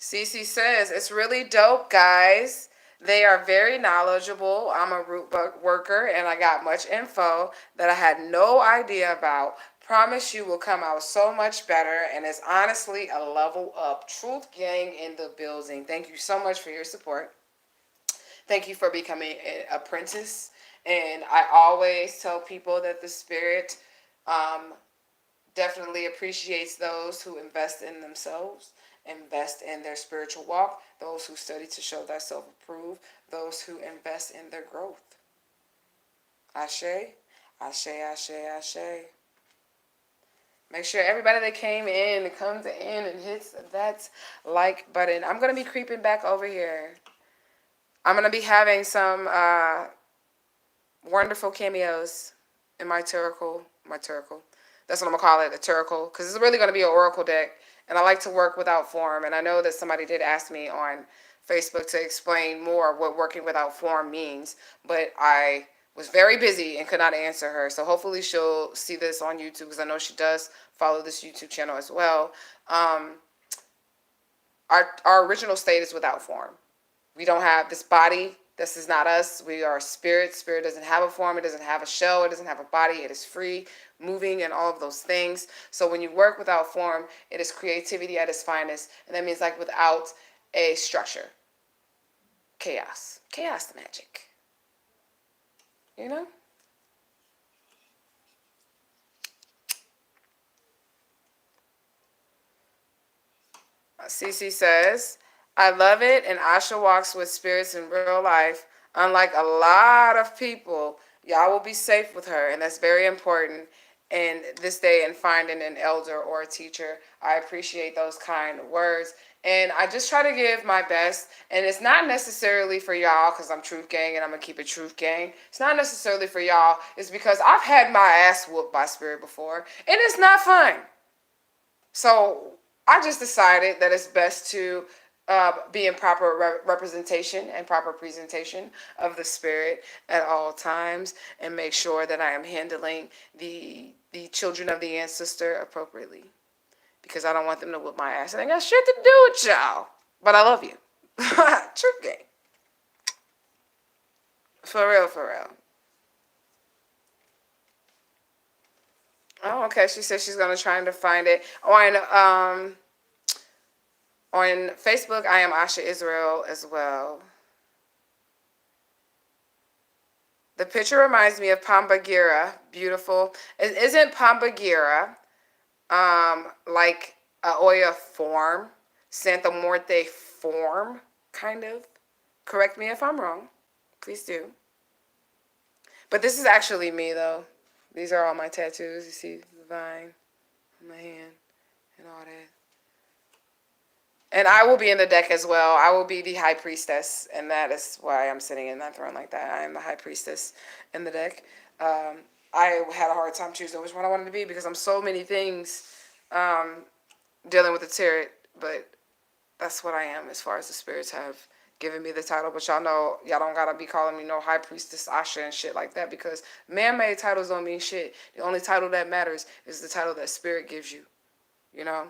Cece says, it's really dope, guys. They are very knowledgeable. I'm a root worker and I got much info that I had no idea about. Promise you will come out so much better, and it's honestly a level up. Truth Gang in the building. Thank you so much for your support. Thank you for becoming an apprentice. And I always tell people that the Spirit definitely appreciates those who invest in themselves, invest in their spiritual walk, those who study to show thyself approved, those who invest in their growth. Ashe, ashe, ashe, ashe. Make sure everybody that came in comes in and hits that like button. I'm going to be creeping back over here. I'm going to be having some wonderful cameos in my Turacle. That's what I'm going to call it, a Turacle, because it's really going to be an Oracle deck. And I like to work without form. And I know that somebody did ask me on Facebook to explain more what working without form means. But I was very busy and could not answer her. So hopefully she'll see this on YouTube, because I know she does follow this YouTube channel as well. Our original state is without form. We don't have this body. This is not us. We are spirit. Spirit doesn't have a form. It doesn't have a shell. It doesn't have a body. It is free, moving, and all of those things. So when you work without form, it is creativity at its finest. And that means like without a structure. Chaos. Chaos magic. You know? Cece says, I love it, and Asha walks with spirits in real life. Unlike a lot of people, y'all will be safe with her, and that's very important in this day in finding an elder or a teacher. I appreciate those kind words. And I just try to give my best. And it's not necessarily for y'all, because I'm Truth Gang and I'm going to keep it Truth Gang. It's not necessarily for y'all. It's because I've had my ass whooped by spirit before, and it's not fun. So I just decided that it's best to be in proper representation and proper presentation of the spirit at all times, and make sure that I am handling the children of the ancestor appropriately, because I don't want them to whip my ass. It ain't got shit to do with y'all, but I love you. Truth Gang. For real, for real. Oh, okay. She said she's gonna try to find it on Facebook. I am Asha Israel as well. The picture reminds me of Pombagira. Beautiful. Isn't Pombagira like a Oya form? Santa Muerte form, kind of? Correct me if I'm wrong. Please do. But this is actually me, though. These are all my tattoos. You see the vine on my hand and all that. And I will be in the deck as well. I will be the high priestess, and that is why I'm sitting in that throne like that. I am the high priestess in the deck. I had a hard time choosing which one I wanted to be because I'm so many things dealing with the tarot, but that's what I am as far as the spirits have given me the title. But y'all know, y'all don't gotta be calling me no high priestess Asha and shit like that because man-made titles don't mean shit. The only title that matters is the title that spirit gives you, you know?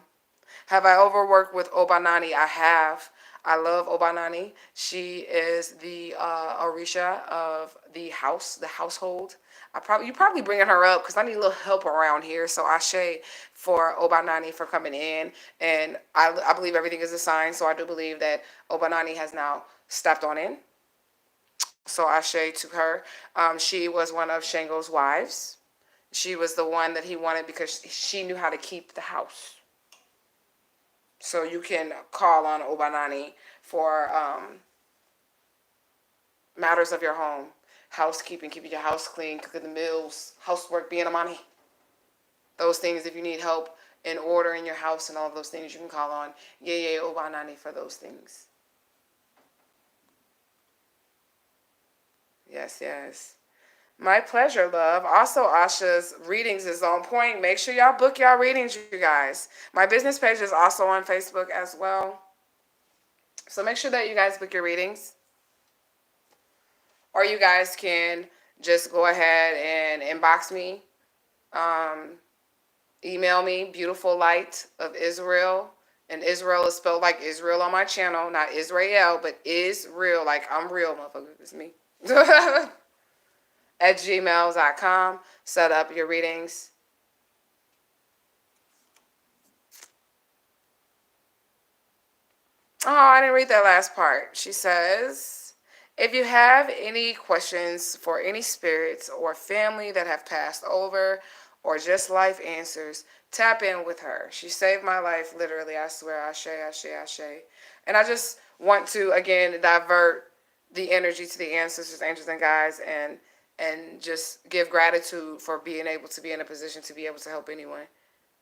Have I overworked with Obanani? I have. I love Obanani. She is the Orisha of the house, the household. You probably bringing her up because I need a little help around here. So Ashe for Obanani for coming in, and I believe everything is a sign. So I do believe that Obanani has now stepped on in. So Ashe to her. She was one of Shango's wives. She was the one that he wanted because she knew how to keep the house. So you can call on Obanani for matters of your home, housekeeping, keeping your house clean, cooking the meals, housework, being a mommy. Those things, if you need help in order in your house and all of those things, you can call on Yeye Obanani for those things. Yes, yes. My pleasure, love. Also, Asha's readings is on point. Make sure y'all book y'all readings, you guys. My business page is also on Facebook as well. So make sure that you guys book your readings. Or you guys can just go ahead and inbox me. Email me, Beautiful Light of Israel. And Israel is spelled like Israel on my channel. Not Israel, but Israel. Like I'm real, motherfucker. It's me. At gmail.com. Set up your readings. Oh, I didn't read that last part. She says, if you have any questions for any spirits or family that have passed over or just life answers, tap in with her. She saved my life, literally. I swear, Ashe, Ashe, Ashe. And I just want to, again, divert the energy to the ancestors, angels, and guides, and just give gratitude for being able to be in a position to be able to help anyone.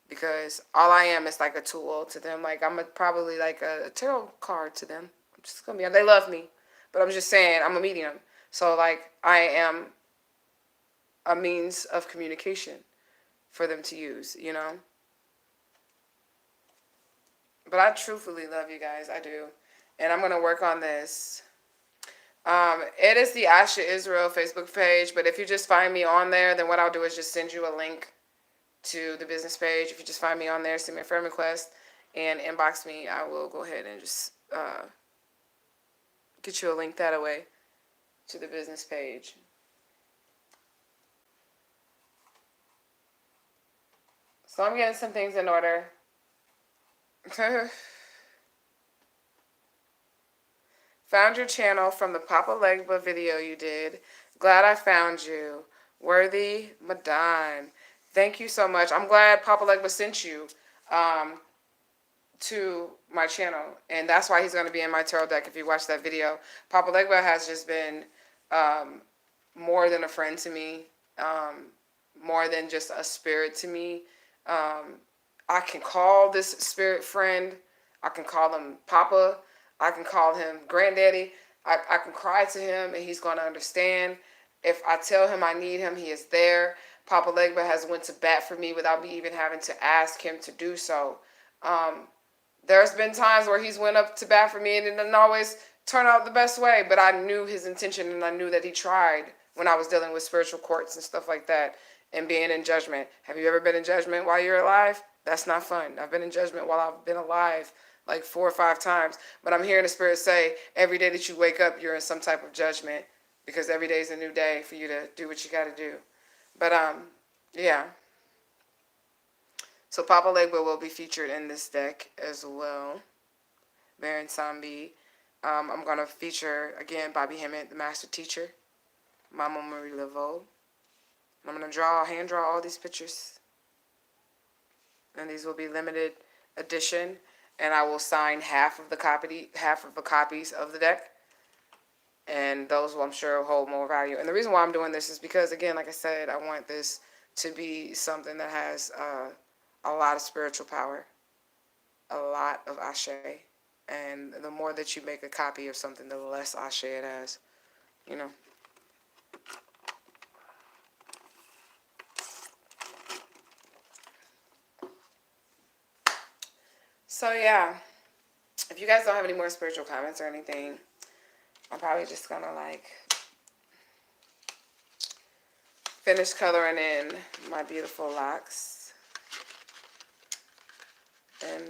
Because all I am is like a tool to them. Like I'm probably like a tarot card to them. I'm just gonna be. They love me, but I'm just saying I'm a medium. So like I am a means of communication for them to use. You know. But I truthfully love you guys. I do, and I'm gonna work on this. It is the Asha Israel Facebook page, but if you just find me on there, then what I'll do is just send you a link to the business page. If you just find me on there, send me a friend request and inbox me, I will go ahead and just get you a link that way to the business page. So I'm getting some things in order. Found your channel from the Papa Legba video you did. Glad I found you. Worthy Madan. Thank you so much. I'm glad Papa Legba sent you to my channel. And that's why he's going to be in my tarot deck if you watch that video. Papa Legba has just been more than a friend to me. More than just a spirit to me. I can call this spirit friend. I can call him Papa. I can call him Granddaddy. I can cry to him and he's going to understand. If I tell him I need him, he is there. Papa Legba has went to bat for me without me even having to ask him to do so. There's been times where he's went up to bat for me and it didn't always turn out the best way, but I knew his intention and I knew that he tried when I was dealing with spiritual courts and stuff like that and being in judgment. Have you ever been in judgment while you're alive? That's not fun. I've been in judgment while I've been alive like 4 or 5 times, but I'm hearing the spirit say every day that you wake up, you're in some type of judgment because every day is a new day for you to do what you got to do. But yeah. So Papa Legba will be featured in this deck as well. Baron Sambi. I'm going to feature, again, Bobby Hemmett, the master teacher. Mama Marie Laveau. I'm going to hand draw all these pictures. And these will be limited edition. And I will sign half of the copies of the deck. And those will, I'm sure, hold more value. And the reason why I'm doing this is because, again, like I said, I want this to be something that has a lot of spiritual power, a lot of ashe. And the more that you make a copy of something, the less ashe it has, you know. So, yeah, if you guys don't have any more spiritual comments or anything, I'm probably just going to, like, finish coloring in my beautiful locks. And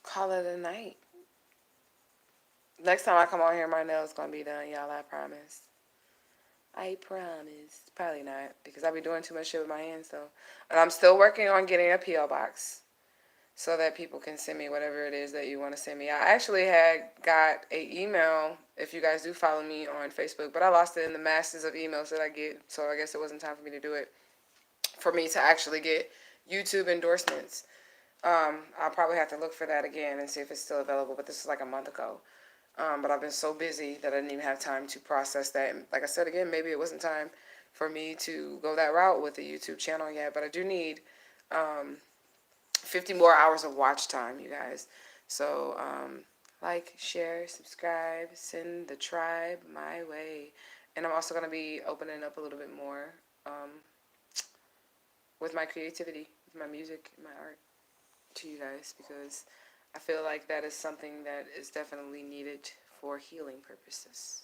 call it a night. Next time I come on here, my nails going to be done, y'all, I promise. I promise. Probably not, because I be doing too much shit with my hands, though. And I'm still working on getting a P.O. box so that people can send me whatever it is that you want to send me. I actually had got an email, if you guys do follow me on Facebook, but I lost it in the masses of emails that I get, so I guess it wasn't time for me to do it, for me to actually get YouTube endorsements. I'll probably have to look for that again and see if it's still available, but this is like a month ago. But I've been so busy that I didn't even have time to process that. And like I said, again, maybe it wasn't time for me to go that route with the YouTube channel yet, but I do need 50 more hours of watch time, you guys. So like, share, subscribe, send the tribe my way. And I'm also going to be opening up a little bit more with my creativity, with my music, and my art to you guys, because I feel like that is something that is definitely needed for healing purposes.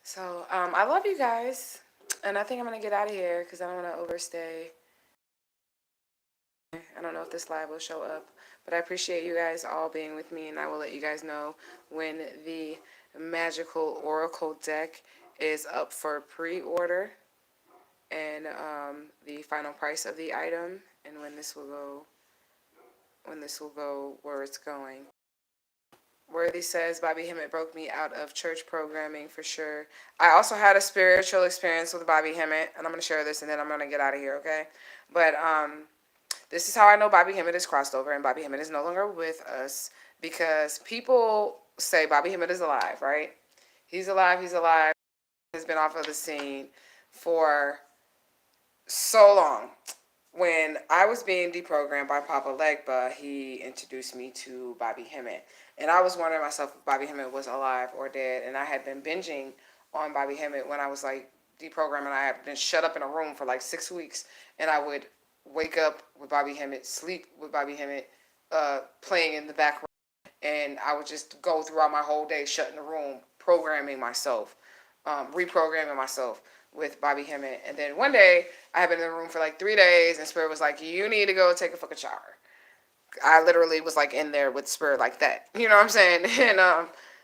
So, I love you guys, and I think I'm going to get out of here because I don't want to overstay. I don't know if this live will show up, but I appreciate you guys all being with me, and I will let you guys know when the Magical Oracle deck is up for pre-order, and the final price of the item, and when this will go where it's going. Worthy says, Bobby Hemmett broke me out of church programming for sure. I also had a spiritual experience with Bobby Hemmett, and I'm going to share this, and then I'm going to get out of here, okay? But this is how I know Bobby Hemmett is crossed over, and Bobby Hemmett is no longer with us, because people say Bobby Hemmett is alive, right? He's alive, he's been off of the scene for so long. When I was being deprogrammed by Papa Legba, he introduced me to Bobby Hemmett. And I was wondering myself if Bobby Hemmett was alive or dead. And I had been binging on Bobby Hemmett when I was like deprogramming. I had been shut up in a room for like 6 weeks. And I would wake up with Bobby Hemmett, sleep with Bobby Hemmett, playing in the background. And I would just go throughout my whole day, shut in the room, programming myself, reprogramming myself with Bobby Hemmett. And then one day, I had been in the room for like 3 days, and Spirit was like, you need to go take a fucking shower. I literally was like in there with Spirit like that. You know what I'm saying? And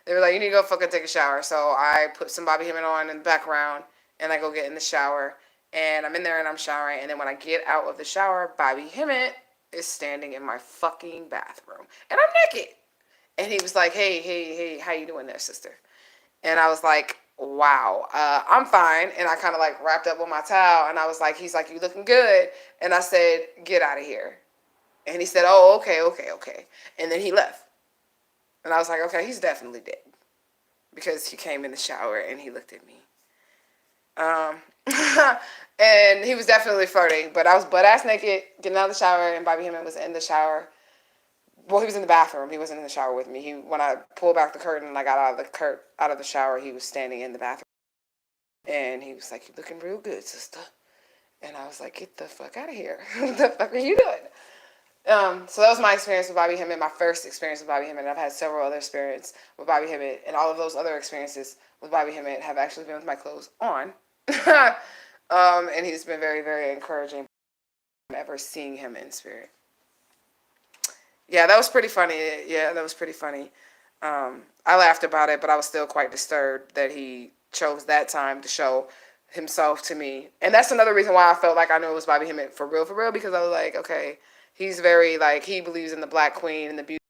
they were like, you need to go fucking take a shower. So I put some Bobby Hemmett on in the background, and I go get in the shower. And I'm in there and I'm showering. And then when I get out of the shower, Bobby Hemmett is standing in my fucking bathroom. And I'm naked. And he was like, hey, how you doing there, sister? And I was like, wow, I'm fine. And I kind of like wrapped up with my towel, and I was like, he's like, you looking good. And I said, get out of here. And he said, oh, okay. And then he left. And I was like, okay, he's definitely dead, because he came in the shower and he looked at me. And he was definitely flirting, but I was butt ass naked, getting out of the shower, and Bobby Hemmett was in the shower. Well, he was in the bathroom. He wasn't in the shower with me. When I pulled back the curtain and I got out of the shower, he was standing in the bathroom. And he was like, you're looking real good, sister. And I was like, get the fuck out of here. What the fuck are you doing? So that was my experience with Bobby Hemmett, my first experience with Bobby Hemmett. And I've had several other experiences with Bobby Hemmett. And all of those other experiences with Bobby Hemmett have actually been with my clothes on. And he's been very, very encouraging. Ever seeing him in spirit. Yeah, that was pretty funny. I laughed about it, but I was still quite disturbed that he chose that time to show himself to me. And that's another reason why I felt like I knew it was Bobby Hemmett for real, because I was like, okay, he's very, like, he believes in the Black Queen and the beauty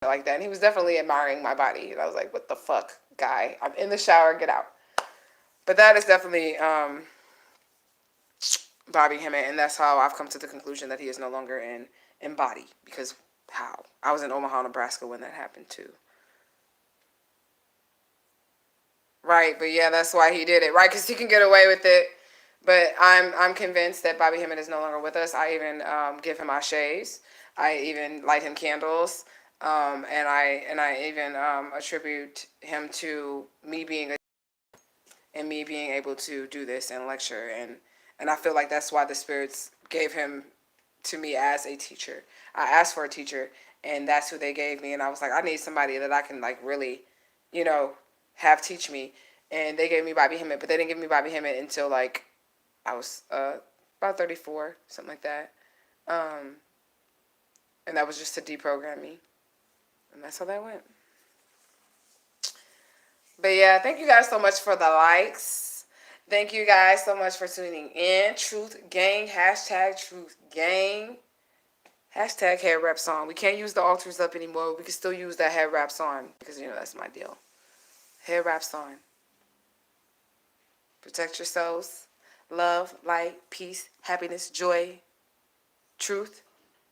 like that. And he was definitely admiring my body. And I was like, what the fuck, guy? I'm in the shower, get out. But that is definitely Bobby Hemmett, and that's how I've come to the conclusion that he is no longer in body. Because how? I was in Omaha, Nebraska when that happened too. Right, but yeah, that's why he did it. Right, because he can get away with it. But I'm convinced that Bobby Hemmett is no longer with us. I even give him ashes. I even light him candles. And I even attribute him to me being a and me being able to do this and lecture, and I feel like that's why the spirits gave him to me as a teacher. I asked for a teacher, and that's who they gave me, and I was like, I need somebody that I can like really, you know, have teach me, and they gave me Bobby Hemmett, but they didn't give me Bobby Hemmett until like I was about 34, something like that, um, and that was just to deprogram me, and that's how that went. But yeah, thank you guys so much for the likes. Thank you guys so much for tuning in. Truth Gang, hashtag Truth Gang, hashtag head wrap song. We can't use the altars up anymore. We can still use that head wrap song because, you know, that's my deal. Head wrap song. Protect yourselves. Love, light, peace, happiness, joy, truth,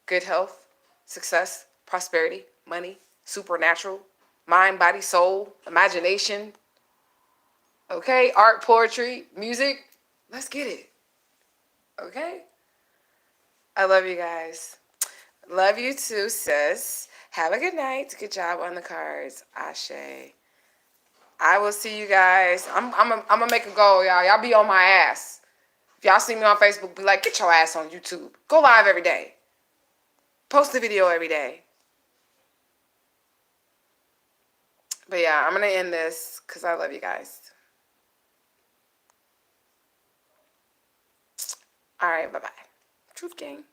good health, success, prosperity, money, supernatural, mind, body, soul, imagination. Okay, art, poetry, music. Let's get it. Okay? I love you guys. Love you too, sis. Have a good night. Good job on the cards. Ashe. I will see you guys. I'm gonna make a goal, y'all. Y'all be on my ass. If y'all see me on Facebook, be like, get your ass on YouTube. Go live every day. Post a video every day. But yeah, I'm gonna end this because I love you guys. All right, bye-bye. Truth Gang.